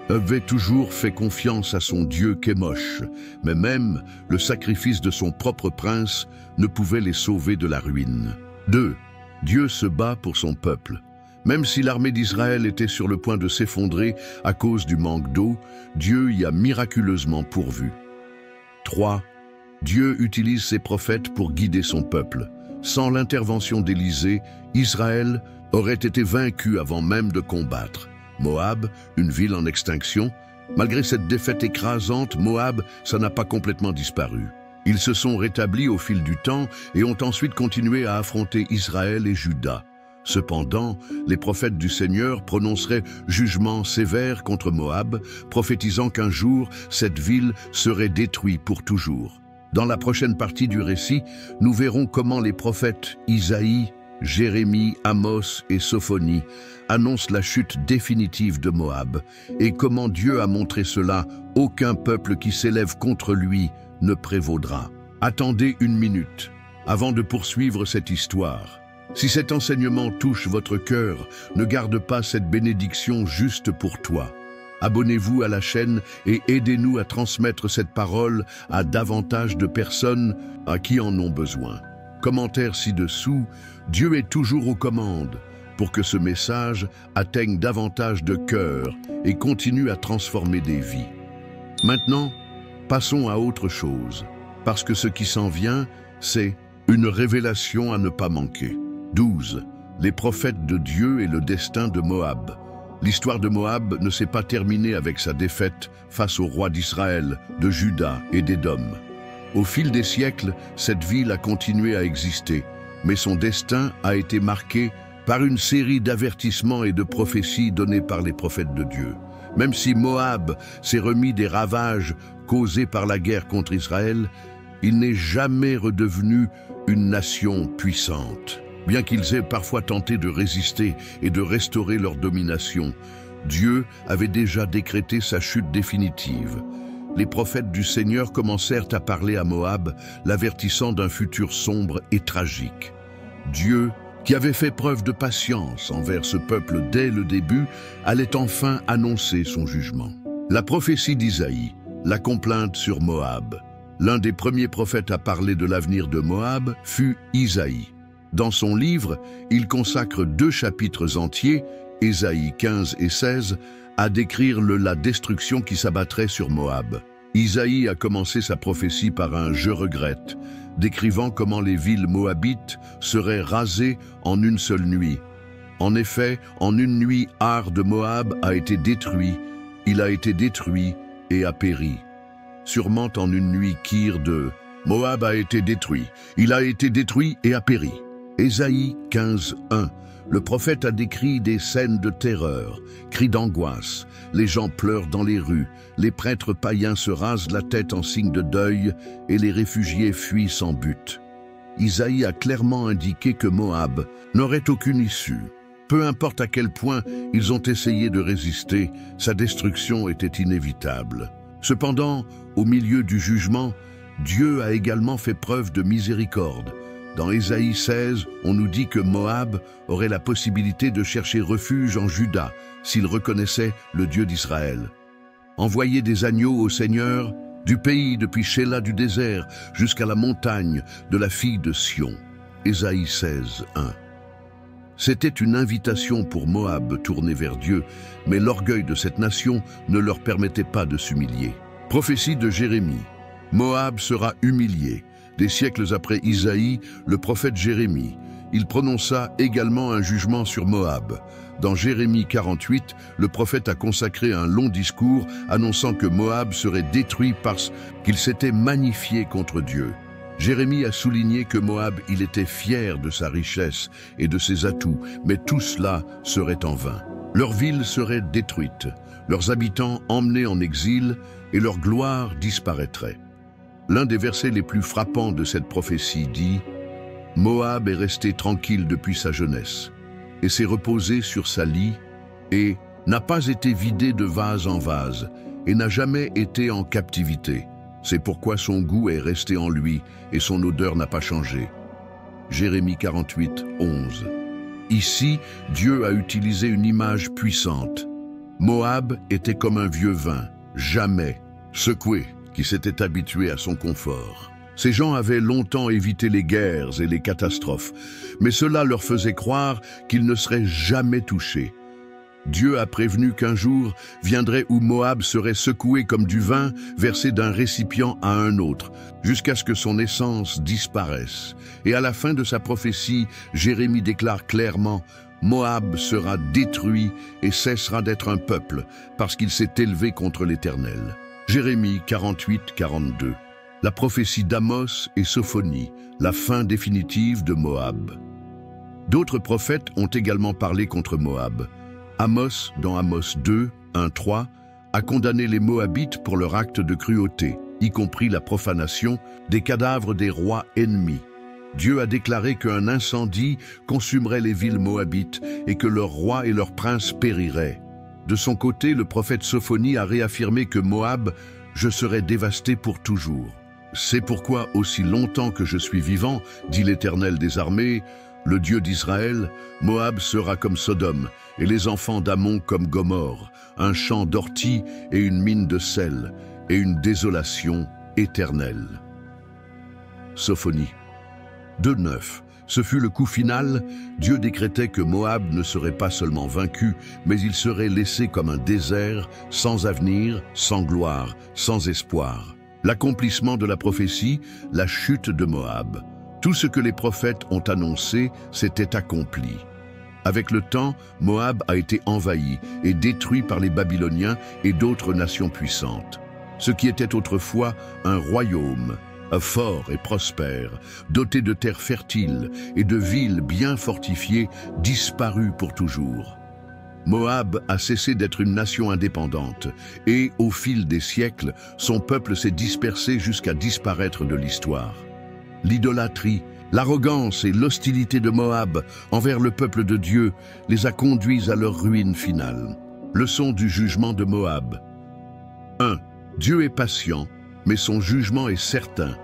avait toujours fait confiance à son dieu Kémosh, mais même le sacrifice de son propre prince ne pouvait les sauver de la ruine. 2. Dieu se bat pour son peuple. Même si l'armée d'Israël était sur le point de s'effondrer à cause du manque d'eau, Dieu y a miraculeusement pourvu. 3. Dieu utilise ses prophètes pour guider son peuple. Sans l'intervention d'Élisée, Israël aurait été vaincu avant même de combattre. Moab, une ville en extinction, malgré cette défaite écrasante, Moab, ça n'a pas complètement disparu. Ils se sont rétablis au fil du temps et ont ensuite continué à affronter Israël et Juda. Cependant, les prophètes du Seigneur prononceraient jugement sévère contre Moab, prophétisant qu'un jour, cette ville serait détruite pour toujours. Dans la prochaine partie du récit, nous verrons comment les prophètes Isaïe, Jérémie, Amos et Sophonie annoncent la chute définitive de Moab et comment Dieu a montré cela, aucun peuple qui s'élève contre lui ne prévaudra. Attendez une minute avant de poursuivre cette histoire. Si cet enseignement touche votre cœur, ne garde pas cette bénédiction juste pour toi. Abonnez-vous à la chaîne et aidez-nous à transmettre cette parole à davantage de personnes à qui en ont besoin. Commentaire ci-dessous, Dieu est toujours aux commandes pour que ce message atteigne davantage de cœurs et continue à transformer des vies. Maintenant, passons à autre chose, parce que ce qui s'en vient, c'est une révélation à ne pas manquer. 12. Les prophètes de Dieu et le destin de Moab. L'histoire de Moab ne s'est pas terminée avec sa défaite face aux rois d'Israël, de Juda et d'Édom. Au fil des siècles, cette ville a continué à exister, mais son destin a été marqué par une série d'avertissements et de prophéties données par les prophètes de Dieu. Même si Moab s'est remis des ravages causés par la guerre contre Israël, il n'est jamais redevenu une nation puissante. Bien qu'ils aient parfois tenté de résister et de restaurer leur domination, Dieu avait déjà décrété sa chute définitive. Les prophètes du Seigneur commencèrent à parler à Moab, l'avertissant d'un futur sombre et tragique. Dieu, qui avait fait preuve de patience envers ce peuple dès le début, allait enfin annoncer son jugement. La prophétie d'Isaïe, la complainte sur Moab. L'un des premiers prophètes à parler de l'avenir de Moab fut Isaïe. Dans son livre, il consacre 2 chapitres entiers, Ésaïe 15 et 16, à décrire la destruction qui s'abattrait sur Moab. Isaïe a commencé sa prophétie par un « je regrette », décrivant comment les villes moabites seraient rasées en une seule nuit. En effet, en une nuit, Ar de Moab a été détruit il a été détruit et a péri. Sûrement en une nuit Kir de Moab a été détruit, il a été détruit et a péri. Ésaïe 15:1. Le prophète a décrit des scènes de terreur, cris d'angoisse, les gens pleurent dans les rues, les prêtres païens se rasent la tête en signe de deuil et les réfugiés fuient sans but. Isaïe a clairement indiqué que Moab n'aurait aucune issue. Peu importe à quel point ils ont essayé de résister, sa destruction était inévitable. Cependant, au milieu du jugement, Dieu a également fait preuve de miséricorde. Dans Ésaïe 16, on nous dit que Moab aurait la possibilité de chercher refuge en Juda s'il reconnaissait le Dieu d'Israël. Envoyer des agneaux au Seigneur, du pays depuis Shéla du désert jusqu'à la montagne de la fille de Sion. Ésaïe 16:1. C'était une invitation pour Moab tournée vers Dieu, mais l'orgueil de cette nation ne leur permettait pas de s'humilier. Prophétie de Jérémie. Moab sera humilié. Des siècles après Isaïe, le prophète Jérémie, il prononça également un jugement sur Moab. Dans Jérémie 48, le prophète a consacré un long discours annonçant que Moab serait détruit parce qu'il s'était magnifié contre Dieu. Jérémie a souligné que Moab, il était fier de sa richesse et de ses atouts, mais tout cela serait en vain. Leur ville serait détruite, leurs habitants emmenés en exil et leur gloire disparaîtrait. L'un des versets les plus frappants de cette prophétie dit « Moab est resté tranquille depuis sa jeunesse, et s'est reposé sur sa lie, et n'a pas été vidé de vase en vase, et n'a jamais été en captivité. C'est pourquoi son goût est resté en lui, et son odeur n'a pas changé. » Jérémie 48:11. Ici, Dieu a utilisé une image puissante. Moab était comme un vieux vin, jamais secoué, qui s'étaient habitués à son confort. Ces gens avaient longtemps évité les guerres et les catastrophes, mais cela leur faisait croire qu'ils ne seraient jamais touchés. Dieu a prévenu qu'un jour viendrait où Moab serait secoué comme du vin versé d'un récipient à un autre, jusqu'à ce que son essence disparaisse. Et à la fin de sa prophétie, Jérémie déclare clairement « Moab sera détruit et cessera d'être un peuple, parce qu'il s'est élevé contre l'Éternel. » Jérémie 48:42. La prophétie d'Amos et Sophonie, la fin définitive de Moab. D'autres prophètes ont également parlé contre Moab. Amos, dans Amos 2:1-3, a condamné les Moabites pour leur acte de cruauté, y compris la profanation des cadavres des rois ennemis. Dieu a déclaré qu'un incendie consumerait les villes moabites et que leurs rois et leurs princes périraient. De son côté, le prophète Sophonie a réaffirmé que Moab, je serai dévasté pour toujours. C'est pourquoi, aussi longtemps que je suis vivant, dit l'Éternel des armées, le Dieu d'Israël, Moab sera comme Sodome, et les enfants d'Amon comme Gomorrhe, un champ d'orties et une mine de sel, et une désolation éternelle. Sophonie 2:9. Ce fut le coup final. Dieu décrétait que Moab ne serait pas seulement vaincu, mais il serait laissé comme un désert, sans avenir, sans gloire, sans espoir. L'accomplissement de la prophétie, la chute de Moab. Tout ce que les prophètes ont annoncé s'était accompli. Avec le temps, Moab a été envahi et détruit par les Babyloniens et d'autres nations puissantes. Ce qui était autrefois un royaume, fort et prospère, doté de terres fertiles et de villes bien fortifiées, disparu pour toujours. Moab a cessé d'être une nation indépendante et, au fil des siècles, son peuple s'est dispersé jusqu'à disparaître de l'histoire. L'idolâtrie, l'arrogance et l'hostilité de Moab envers le peuple de Dieu les a conduits à leur ruine finale. Leçon du jugement de Moab. 1. Dieu est patient, mais son jugement est certain.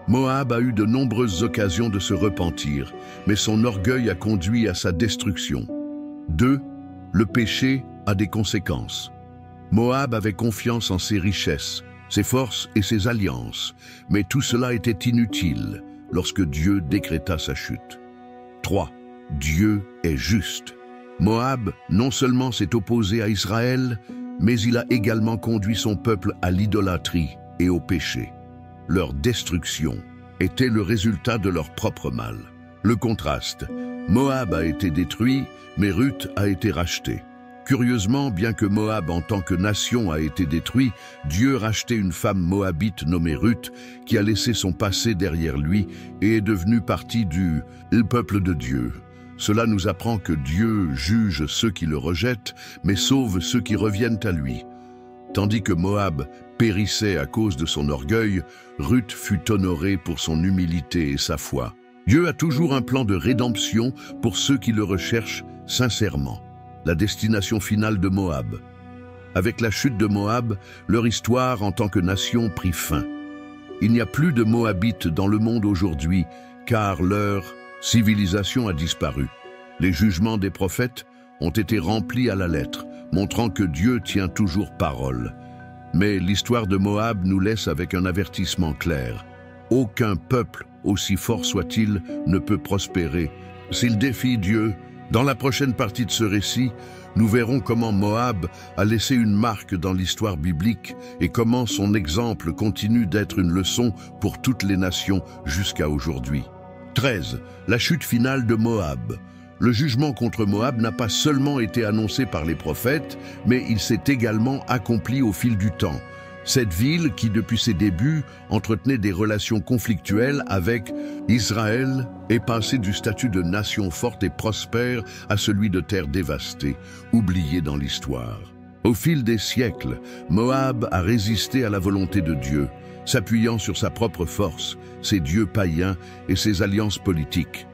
Moab a eu de nombreuses occasions de se repentir, mais son orgueil a conduit à sa destruction. 2. Le péché a des conséquences. Moab avait confiance en ses richesses, ses forces et ses alliances, mais tout cela était inutile lorsque Dieu décréta sa chute. 3. Dieu est juste. Moab non seulement s'est opposé à Israël, mais il a également conduit son peuple à l'idolâtrie et au péché. Leur destruction était le résultat de leur propre mal. Le contraste, Moab a été détruit, mais Ruth a été rachetée. Curieusement, bien que Moab en tant que nation a été détruit, Dieu rachetait une femme moabite nommée Ruth qui a laissé son passé derrière lui et est devenue partie du peuple de Dieu. Cela nous apprend que Dieu juge ceux qui le rejettent, mais sauve ceux qui reviennent à lui. Tandis que Moab périssait à cause de son orgueil, Ruth fut honorée pour son humilité et sa foi. Dieu a toujours un plan de rédemption pour ceux qui le recherchent sincèrement. La destination finale de Moab. Avec la chute de Moab, leur histoire en tant que nation prit fin. Il n'y a plus de Moabites dans le monde aujourd'hui, car leur civilisation a disparu. Les jugements des prophètes ont été remplis à la lettre, montrant que Dieu tient toujours parole. Mais l'histoire de Moab nous laisse avec un avertissement clair. Aucun peuple, aussi fort soit-il, ne peut prospérer s'il défie Dieu. Dans la prochaine partie de ce récit, nous verrons comment Moab a laissé une marque dans l'histoire biblique et comment son exemple continue d'être une leçon pour toutes les nations jusqu'à aujourd'hui. 13. La chute finale de Moab. Le jugement contre Moab n'a pas seulement été annoncé par les prophètes, mais il s'est également accompli au fil du temps. Cette ville, qui depuis ses débuts entretenait des relations conflictuelles avec Israël, est passée du statut de nation forte et prospère à celui de terre dévastée, oubliée dans l'histoire. Au fil des siècles, Moab a résisté à la volonté de Dieu, s'appuyant sur sa propre force, ses dieux païens et ses alliances politiques.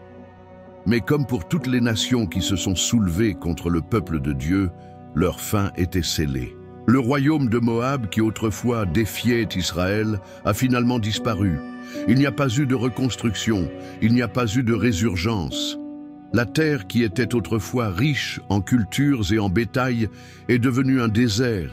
Mais comme pour toutes les nations qui se sont soulevées contre le peuple de Dieu, leur fin était scellée. Le royaume de Moab, qui autrefois défiait Israël, a finalement disparu. Il n'y a pas eu de reconstruction, il n'y a pas eu de résurgence. La terre qui était autrefois riche en cultures et en bétail est devenue un désert,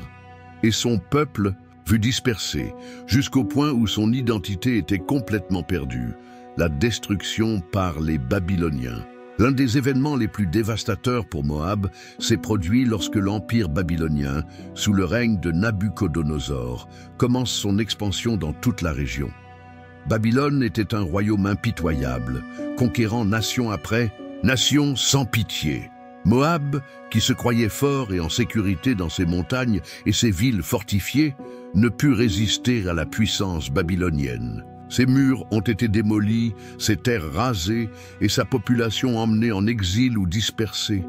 et son peuple fut dispersé, jusqu'au point où son identité était complètement perdue, la destruction par les Babyloniens. L'un des événements les plus dévastateurs pour Moab s'est produit lorsque l'empire babylonien, sous le règne de Nabuchodonosor, commence son expansion dans toute la région. Babylone était un royaume impitoyable, conquérant nation après nation sans pitié. Moab, qui se croyait fort et en sécurité dans ses montagnes et ses villes fortifiées, ne put résister à la puissance babylonienne. Ses murs ont été démolis, ses terres rasées et sa population emmenée en exil ou dispersée.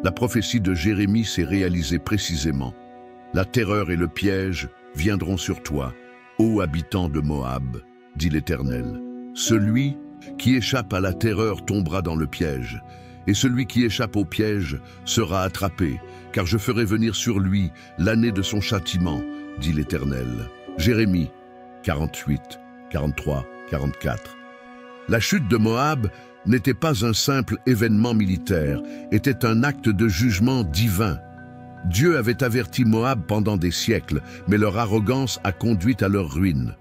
La prophétie de Jérémie s'est réalisée précisément. La terreur et le piège viendront sur toi, ô habitant de Moab, dit l'Éternel. Celui qui échappe à la terreur tombera dans le piège, et celui qui échappe au piège sera attrapé, car je ferai venir sur lui l'année de son châtiment, dit l'Éternel. Jérémie 48. 43, 44. La chute de Moab n'était pas un simple événement militaire, était un acte de jugement divin. Dieu avait averti Moab pendant des siècles, mais leur arrogance a conduit à leur ruine.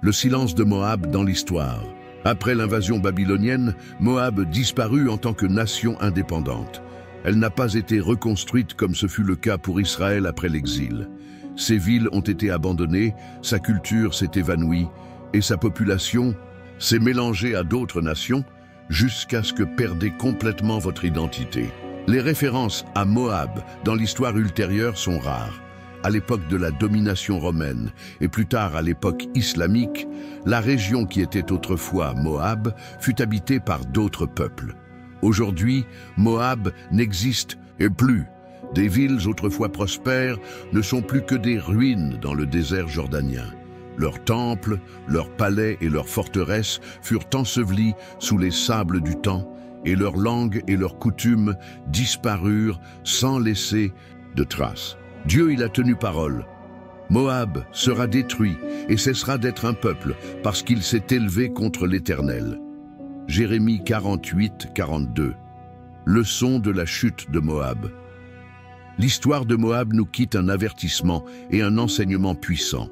Le silence de Moab dans l'histoire. Après l'invasion babylonienne, Moab disparut en tant que nation indépendante. Elle n'a pas été reconstruite comme ce fut le cas pour Israël après l'exil. Ses villes ont été abandonnées, sa culture s'est évanouie, et sa population s'est mélangée à d'autres nations jusqu'à ce que perdez complètement votre identité. Les références à Moab dans l'histoire ultérieure sont rares. À l'époque de la domination romaine et plus tard à l'époque islamique, la région qui était autrefois Moab fut habitée par d'autres peuples. Aujourd'hui, Moab n'existe plus. Des villes autrefois prospères ne sont plus que des ruines dans le désert jordanien. Leurs temples, leurs palais et leurs forteresses furent ensevelis sous les sables du temps, et leurs langues et leurs coutumes disparurent sans laisser de traces. Dieu, il a tenu parole. Moab sera détruit et cessera d'être un peuple parce qu'il s'est élevé contre l'Éternel. Jérémie 48, 42. Leçon de la chute de Moab. L'histoire de Moab nous quitte un avertissement et un enseignement puissant.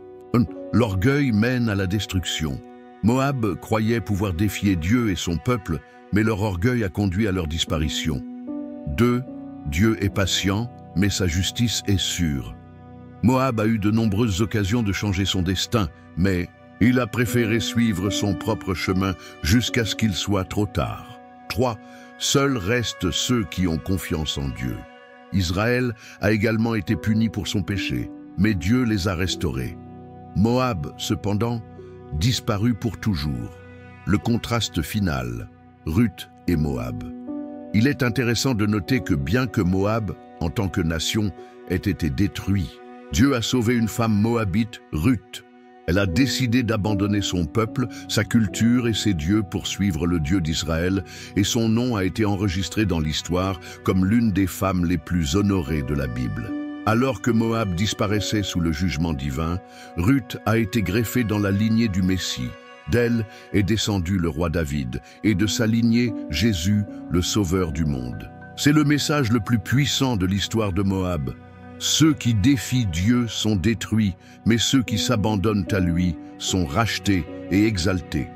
L'orgueil mène à la destruction. Moab croyait pouvoir défier Dieu et son peuple, mais leur orgueil a conduit à leur disparition. 2. Dieu est patient, mais sa justice est sûre. Moab a eu de nombreuses occasions de changer son destin, mais il a préféré suivre son propre chemin jusqu'à ce qu'il soit trop tard. 3. Seuls restent ceux qui ont confiance en Dieu. Israël a également été puni pour son péché, mais Dieu les a restaurés. Moab, cependant, disparut pour toujours. Le contraste final, Ruth et Moab. Il est intéressant de noter que bien que Moab, en tant que nation, ait été détruit, Dieu a sauvé une femme moabite, Ruth. Elle a décidé d'abandonner son peuple, sa culture et ses dieux pour suivre le Dieu d'Israël, et son nom a été enregistré dans l'histoire comme l'une des femmes les plus honorées de la Bible. Alors que Moab disparaissait sous le jugement divin, Ruth a été greffée dans la lignée du Messie. D'elle est descendu le roi David, et de sa lignée, Jésus, le sauveur du monde. C'est le message le plus puissant de l'histoire de Moab. Ceux qui défient Dieu sont détruits, mais ceux qui s'abandonnent à lui sont rachetés et exaltés.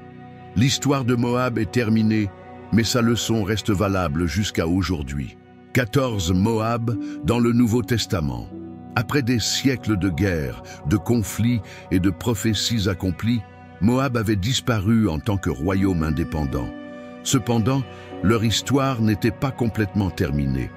L'histoire de Moab est terminée, mais sa leçon reste valable jusqu'à aujourd'hui. 14 Moab dans le Nouveau Testament. Après des siècles de guerres, de conflits et de prophéties accomplies, Moab avait disparu en tant que royaume indépendant. Cependant, leur histoire n'était pas complètement terminée.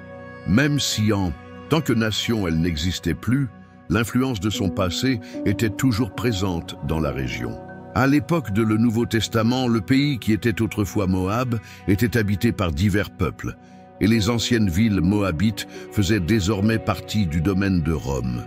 Même si en tant que nation elle n'existait plus, l'influence de son passé était toujours présente dans la région. À l'époque de le Nouveau Testament, le pays qui était autrefois Moab était habité par divers peuples, et les anciennes villes moabites faisaient désormais partie du domaine de Rome.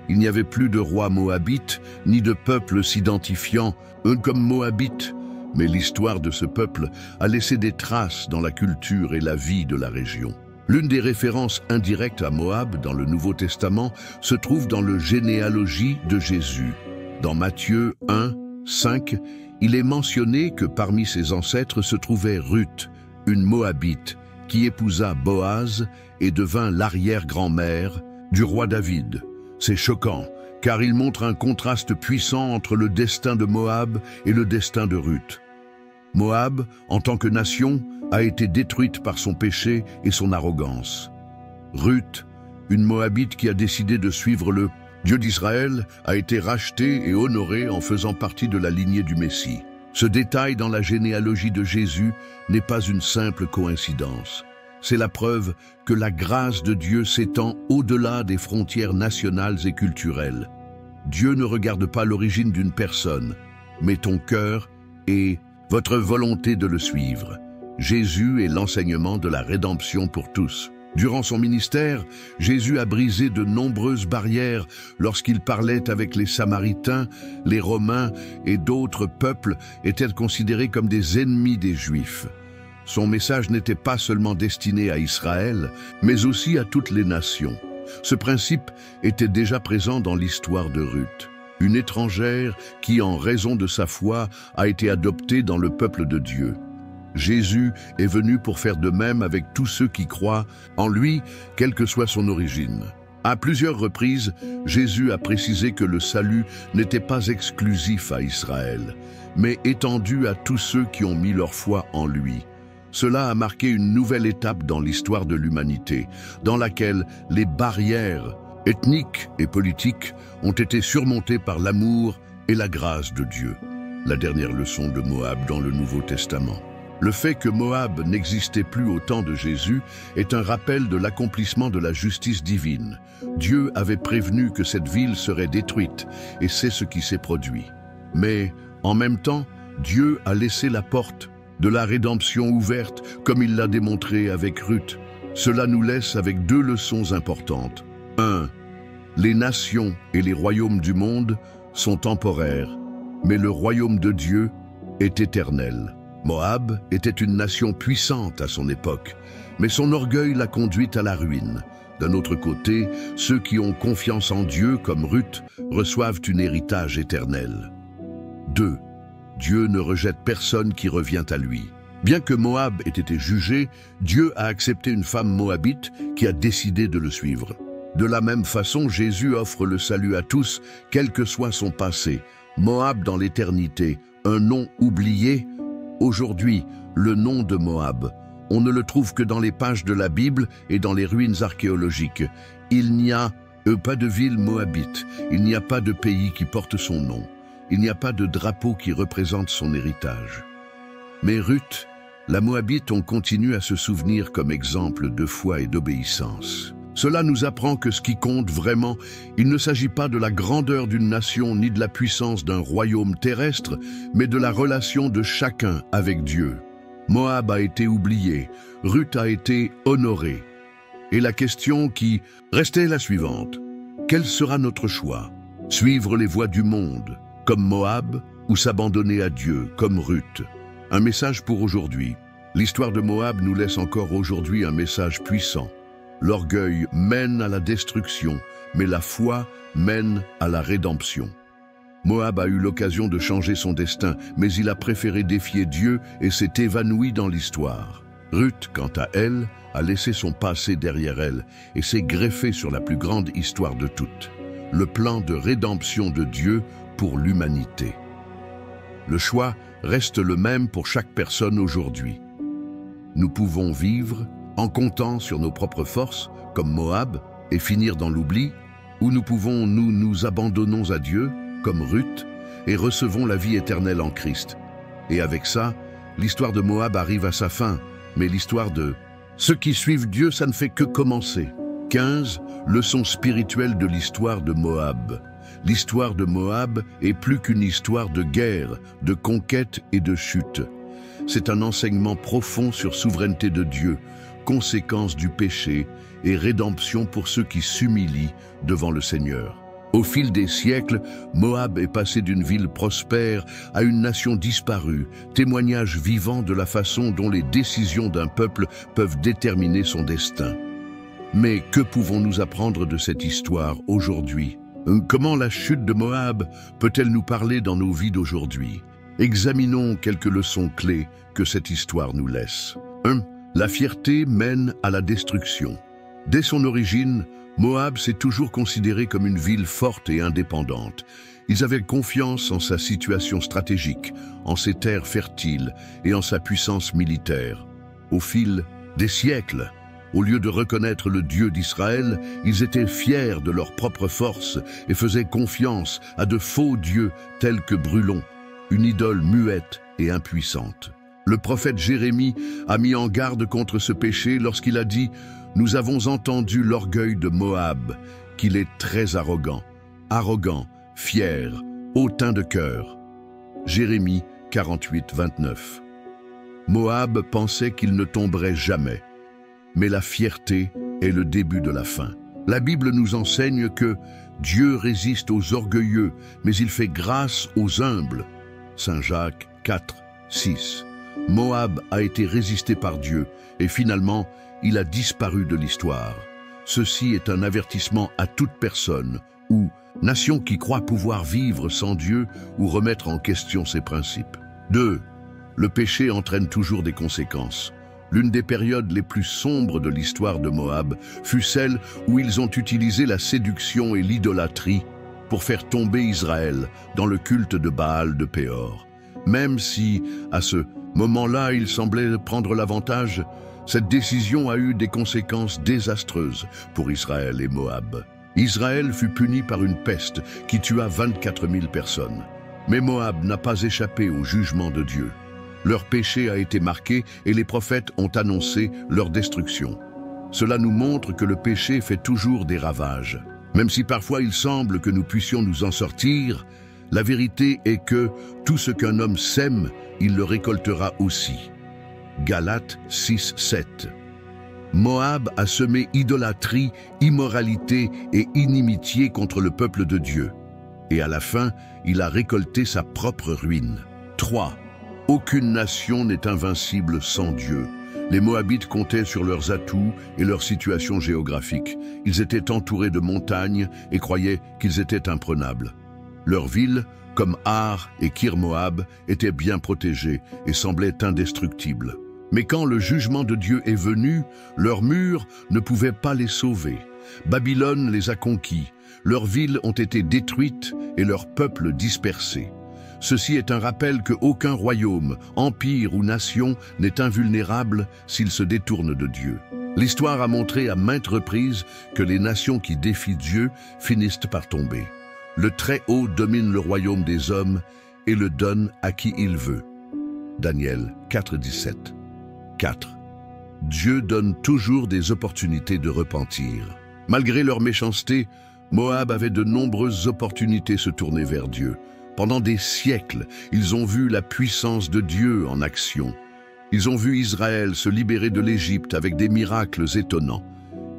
Il n'y avait plus de roi moabite, ni de peuple s'identifiant, eux comme moabites, mais l'histoire de ce peuple a laissé des traces dans la culture et la vie de la région. L'une des références indirectes à Moab dans le Nouveau Testament se trouve dans le généalogie de Jésus. Dans Matthieu 1, 5, il est mentionné que parmi ses ancêtres se trouvait Ruth, une Moabite, qui épousa Boaz et devint l'arrière-grand-mère du roi David. C'est choquant, car il montre un contraste puissant entre le destin de Moab et le destin de Ruth. Moab, en tant que nation, a été détruite par son péché et son arrogance. Ruth, une Moabite qui a décidé de suivre le Dieu d'Israël, a été rachetée et honorée en faisant partie de la lignée du Messie. Ce détail dans la généalogie de Jésus n'est pas une simple coïncidence. C'est la preuve que la grâce de Dieu s'étend au-delà des frontières nationales et culturelles. Dieu ne regarde pas l'origine d'une personne, mais ton cœur et votre volonté de le suivre. Jésus est l'enseignement de la rédemption pour tous. Durant son ministère, Jésus a brisé de nombreuses barrières lorsqu'il parlait avec les Samaritains, les Romains et d'autres peuples étaient considérés comme des ennemis des Juifs. Son message n'était pas seulement destiné à Israël, mais aussi à toutes les nations. Ce principe était déjà présent dans l'histoire de Ruth, une étrangère qui, en raison de sa foi, a été adoptée dans le peuple de Dieu. Jésus est venu pour faire de même avec tous ceux qui croient en lui, quelle que soit son origine. À plusieurs reprises, Jésus a précisé que le salut n'était pas exclusif à Israël, mais étendu à tous ceux qui ont mis leur foi en lui. Cela a marqué une nouvelle étape dans l'histoire de l'humanité, dans laquelle les barrières ethniques et politiques ont été surmontées par l'amour et la grâce de Dieu. La dernière leçon de Moab dans le Nouveau Testament. Le fait que Moab n'existait plus au temps de Jésus est un rappel de l'accomplissement de la justice divine. Dieu avait prévenu que cette ville serait détruite, et c'est ce qui s'est produit. Mais, en même temps, Dieu a laissé la porte de la rédemption ouverte, comme il l'a démontré avec Ruth. Cela nous laisse avec deux leçons importantes. 1. Les nations et les royaumes du monde sont temporaires, mais le royaume de Dieu est éternel. Moab était une nation puissante à son époque, mais son orgueil l'a conduite à la ruine. D'un autre côté, ceux qui ont confiance en Dieu, comme Ruth, reçoivent un héritage éternel. 2. Dieu ne rejette personne qui revient à lui. Bien que Moab ait été jugé, Dieu a accepté une femme moabite qui a décidé de le suivre. De la même façon, Jésus offre le salut à tous, quel que soit son passé. Moab dans l'éternité, un nom oublié. Aujourd'hui, le nom de Moab, on ne le trouve que dans les pages de la Bible et dans les ruines archéologiques. Il n'y a pas de ville moabite, il n'y a pas de pays qui porte son nom, il n'y a pas de drapeau qui représente son héritage. Mais Ruth, la Moabite, on continue à se souvenir comme exemple de foi et d'obéissance. Cela nous apprend que ce qui compte vraiment, il ne s'agit pas de la grandeur d'une nation ni de la puissance d'un royaume terrestre, mais de la relation de chacun avec Dieu. Moab a été oublié, Ruth a été honorée. Et la question qui restait la suivante. Quel sera notre choix? Suivre les voies du monde, comme Moab, ou s'abandonner à Dieu, comme Ruth? Un message pour aujourd'hui. L'histoire de Moab nous laisse encore aujourd'hui un message puissant. L'orgueil mène à la destruction, mais la foi mène à la rédemption. Moab a eu l'occasion de changer son destin, mais il a préféré défier Dieu et s'est évanoui dans l'histoire. Ruth, quant à elle, a laissé son passé derrière elle et s'est greffée sur la plus grande histoire de toutes, le plan de rédemption de Dieu pour l'humanité. Le choix reste le même pour chaque personne aujourd'hui. Nous pouvons vivre en comptant sur nos propres forces, comme Moab, et finir dans l'oubli, ou nous pouvons nous abandonnons à Dieu, comme Ruth, et recevons la vie éternelle en Christ. Et avec ça, l'histoire de Moab arrive à sa fin, mais l'histoire de ceux qui suivent Dieu, ça ne fait que commencer. 15. Leçon spirituelle de l'histoire de Moab. L'histoire de Moab est plus qu'une histoire de guerre, de conquête et de chute. C'est un enseignement profond sur souveraineté de Dieu, conséquence du péché et rédemption pour ceux qui s'humilient devant le Seigneur. Au fil des siècles, Moab est passé d'une ville prospère à une nation disparue, témoignage vivant de la façon dont les décisions d'un peuple peuvent déterminer son destin. Mais que pouvons-nous apprendre de cette histoire aujourd'hui? Comment la chute de Moab peut-elle nous parler dans nos vies d'aujourd'hui? Examinons quelques leçons clés que cette histoire nous laisse. 1. La fierté mène à la destruction. Dès son origine, Moab s'est toujours considéré comme une ville forte et indépendante. Ils avaient confiance en sa situation stratégique, en ses terres fertiles et en sa puissance militaire. Au fil des siècles, au lieu de reconnaître le Dieu d'Israël, ils étaient fiers de leur propre force et faisaient confiance à de faux dieux tels que Brulon, une idole muette et impuissante. Le prophète Jérémie a mis en garde contre ce péché lorsqu'il a dit « Nous avons entendu l'orgueil de Moab, qu'il est très arrogant, fier, hautain de cœur. » Jérémie 48, 29. Moab pensait qu'il ne tomberait jamais, mais la fierté est le début de la fin. La Bible nous enseigne que Dieu résiste aux orgueilleux, mais il fait grâce aux humbles. Saint Jacques 4, 6. Moab a été résisté par Dieu et finalement, il a disparu de l'histoire. Ceci est un avertissement à toute personne ou nation qui croit pouvoir vivre sans Dieu ou remettre en question ses principes. 2. Le péché entraîne toujours des conséquences. L'une des périodes les plus sombres de l'histoire de Moab fut celle où ils ont utilisé la séduction et l'idolâtrie pour faire tomber Israël dans le culte de Baal de Péor. Même si, à ce moment-là, il semblait prendre l'avantage, cette décision a eu des conséquences désastreuses pour Israël et Moab. Israël fut puni par une peste qui tua 24 000 personnes. Mais Moab n'a pas échappé au jugement de Dieu. Leur péché a été marqué et les prophètes ont annoncé leur destruction. Cela nous montre que le péché fait toujours des ravages. Même si parfois il semble que nous puissions nous en sortir, la vérité est que tout ce qu'un homme sème, il le récoltera aussi. Galates 6, 7. Moab a semé idolâtrie, immoralité et inimitié contre le peuple de Dieu. Et à la fin, il a récolté sa propre ruine. 3. Aucune nation n'est invincible sans Dieu. Les Moabites comptaient sur leurs atouts et leur situation géographique. Ils étaient entourés de montagnes et croyaient qu'ils étaient imprenables. Leurs villes, comme Ar et Kir-Moab, étaient bien protégées et semblaient indestructibles. Mais quand le jugement de Dieu est venu, leurs murs ne pouvaient pas les sauver. Babylone les a conquis, leurs villes ont été détruites et leurs peuples dispersés. Ceci est un rappel qu'aucun royaume, empire ou nation n'est invulnérable s'il se détourne de Dieu. L'histoire a montré à maintes reprises que les nations qui défient Dieu finissent par tomber. Le Très-Haut domine le royaume des hommes et le donne à qui il veut. Daniel 4, 17. 4. Dieu donne toujours des opportunités de repentir. Malgré leur méchanceté, Moab avait de nombreuses opportunités de se tourner vers Dieu. Pendant des siècles, ils ont vu la puissance de Dieu en action. Ils ont vu Israël se libérer de l'Égypte avec des miracles étonnants.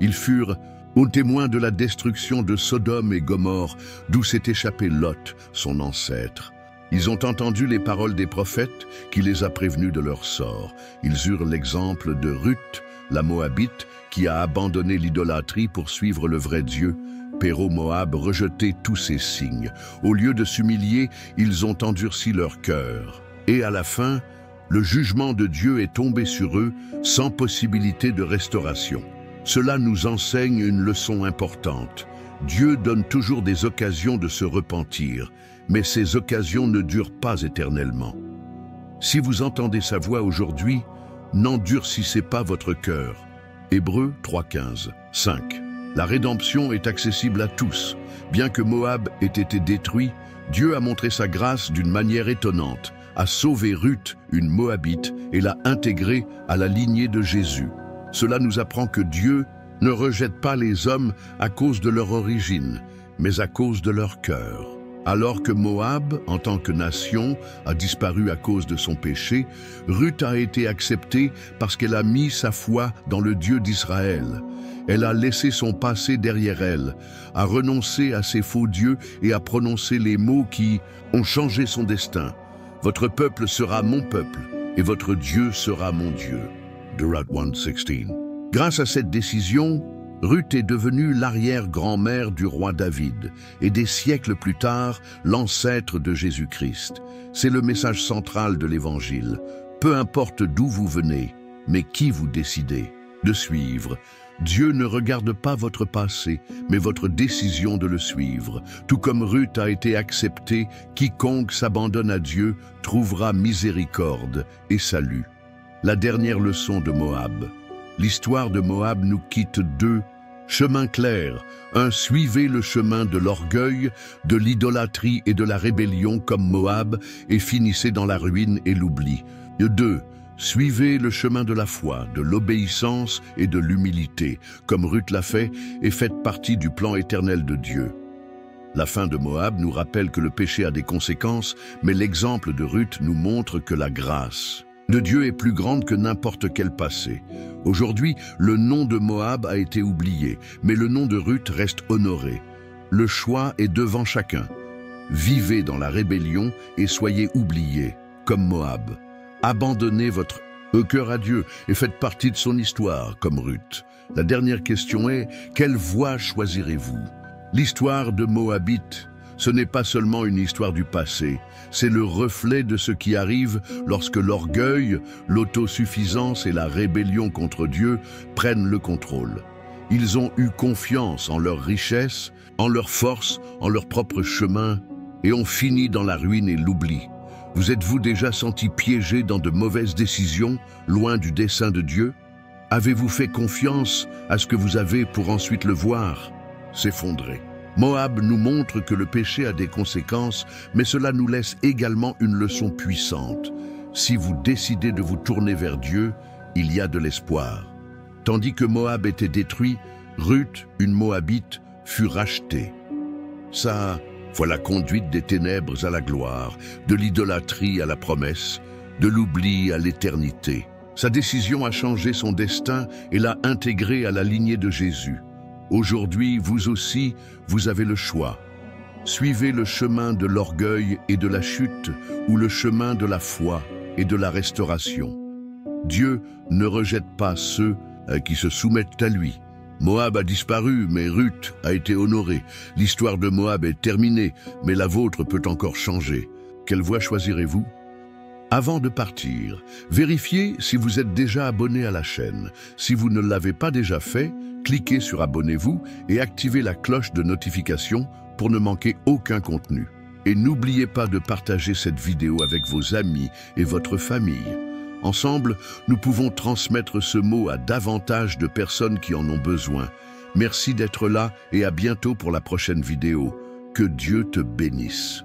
Ils furent aux témoins de la destruction de Sodome et Gomorrhe, d'où s'est échappé Lot, son ancêtre. Ils ont entendu les paroles des prophètes qui les a prévenus de leur sort. Ils eurent l'exemple de Ruth, la Moabite, qui a abandonné l'idolâtrie pour suivre le vrai Dieu. Péro-Moab rejetait tous ces signes. Au lieu de s'humilier, ils ont endurci leur cœur. Et à la fin, le jugement de Dieu est tombé sur eux sans possibilité de restauration. Cela nous enseigne une leçon importante. Dieu donne toujours des occasions de se repentir, mais ces occasions ne durent pas éternellement. Si vous entendez sa voix aujourd'hui, n'endurcissez pas votre cœur. Hébreux 3:15, 5. La rédemption est accessible à tous. Bien que Moab ait été détruit, Dieu a montré sa grâce d'une manière étonnante, a sauvé Ruth, une Moabite, et l'a intégrée à la lignée de Jésus. Cela nous apprend que Dieu ne rejette pas les hommes à cause de leur origine, mais à cause de leur cœur. Alors que Moab, en tant que nation, a disparu à cause de son péché, Ruth a été acceptée parce qu'elle a mis sa foi dans le Dieu d'Israël. Elle a laissé son passé derrière elle, a renoncé à ses faux dieux et a prononcé les mots qui ont changé son destin. Votre peuple sera mon peuple et votre Dieu sera mon Dieu. Deutéronome 1:16. Grâce à cette décision, Ruth est devenue l'arrière-grand-mère du roi David et des siècles plus tard, l'ancêtre de Jésus-Christ. C'est le message central de l'Évangile. Peu importe d'où vous venez, mais qui vous décidez de suivre. Dieu ne regarde pas votre passé, mais votre décision de le suivre. Tout comme Ruth a été acceptée, quiconque s'abandonne à Dieu trouvera miséricorde et salut. La dernière leçon de Moab. L'histoire de Moab nous quitte deux chemins clairs. Un, suivez le chemin de l'orgueil, de l'idolâtrie et de la rébellion comme Moab et finissez dans la ruine et l'oubli. Deux, suivez le chemin de la foi, de l'obéissance et de l'humilité, comme Ruth l'a fait, et faites partie du plan éternel de Dieu. La fin de Moab nous rappelle que le péché a des conséquences, mais l'exemple de Ruth nous montre que la grâce de Dieu est plus grande que n'importe quel passé. Aujourd'hui, le nom de Moab a été oublié, mais le nom de Ruth reste honoré. Le choix est devant chacun. Vivez dans la rébellion et soyez oubliés, comme Moab. Abandonnez votre cœur à Dieu et faites partie de son histoire, comme Ruth. La dernière question est, quelle voie choisirez-vous? L'histoire de Moabite, ce n'est pas seulement une histoire du passé, c'est le reflet de ce qui arrive lorsque l'orgueil, l'autosuffisance et la rébellion contre Dieu prennent le contrôle. Ils ont eu confiance en leur richesse, en leur force, en leur propre chemin, et ont fini dans la ruine et l'oubli. Vous êtes-vous déjà senti piégé dans de mauvaises décisions, loin du dessein de Dieu? Avez-vous fait confiance à ce que vous avez pour ensuite le voir s'effondrer? Moab nous montre que le péché a des conséquences, mais cela nous laisse également une leçon puissante. Si vous décidez de vous tourner vers Dieu, il y a de l'espoir. Tandis que Moab était détruit, Ruth, une Moabite, fut rachetée. Ça, voilà la conduite des ténèbres à la gloire, de l'idolâtrie à la promesse, de l'oubli à l'éternité. Sa décision a changé son destin et l'a intégré à la lignée de Jésus. Aujourd'hui, vous aussi, vous avez le choix. Suivez le chemin de l'orgueil et de la chute ou le chemin de la foi et de la restauration. Dieu ne rejette pas ceux qui se soumettent à lui. Moab a disparu, mais Ruth a été honorée. L'histoire de Moab est terminée, mais la vôtre peut encore changer. Quelle voie choisirez-vous? Avant de partir, vérifiez si vous êtes déjà abonné à la chaîne. Si vous ne l'avez pas déjà fait, cliquez sur Abonnez-vous et activez la cloche de notification pour ne manquer aucun contenu. Et n'oubliez pas de partager cette vidéo avec vos amis et votre famille. Ensemble, nous pouvons transmettre ce mot à davantage de personnes qui en ont besoin. Merci d'être là et à bientôt pour la prochaine vidéo. Que Dieu te bénisse.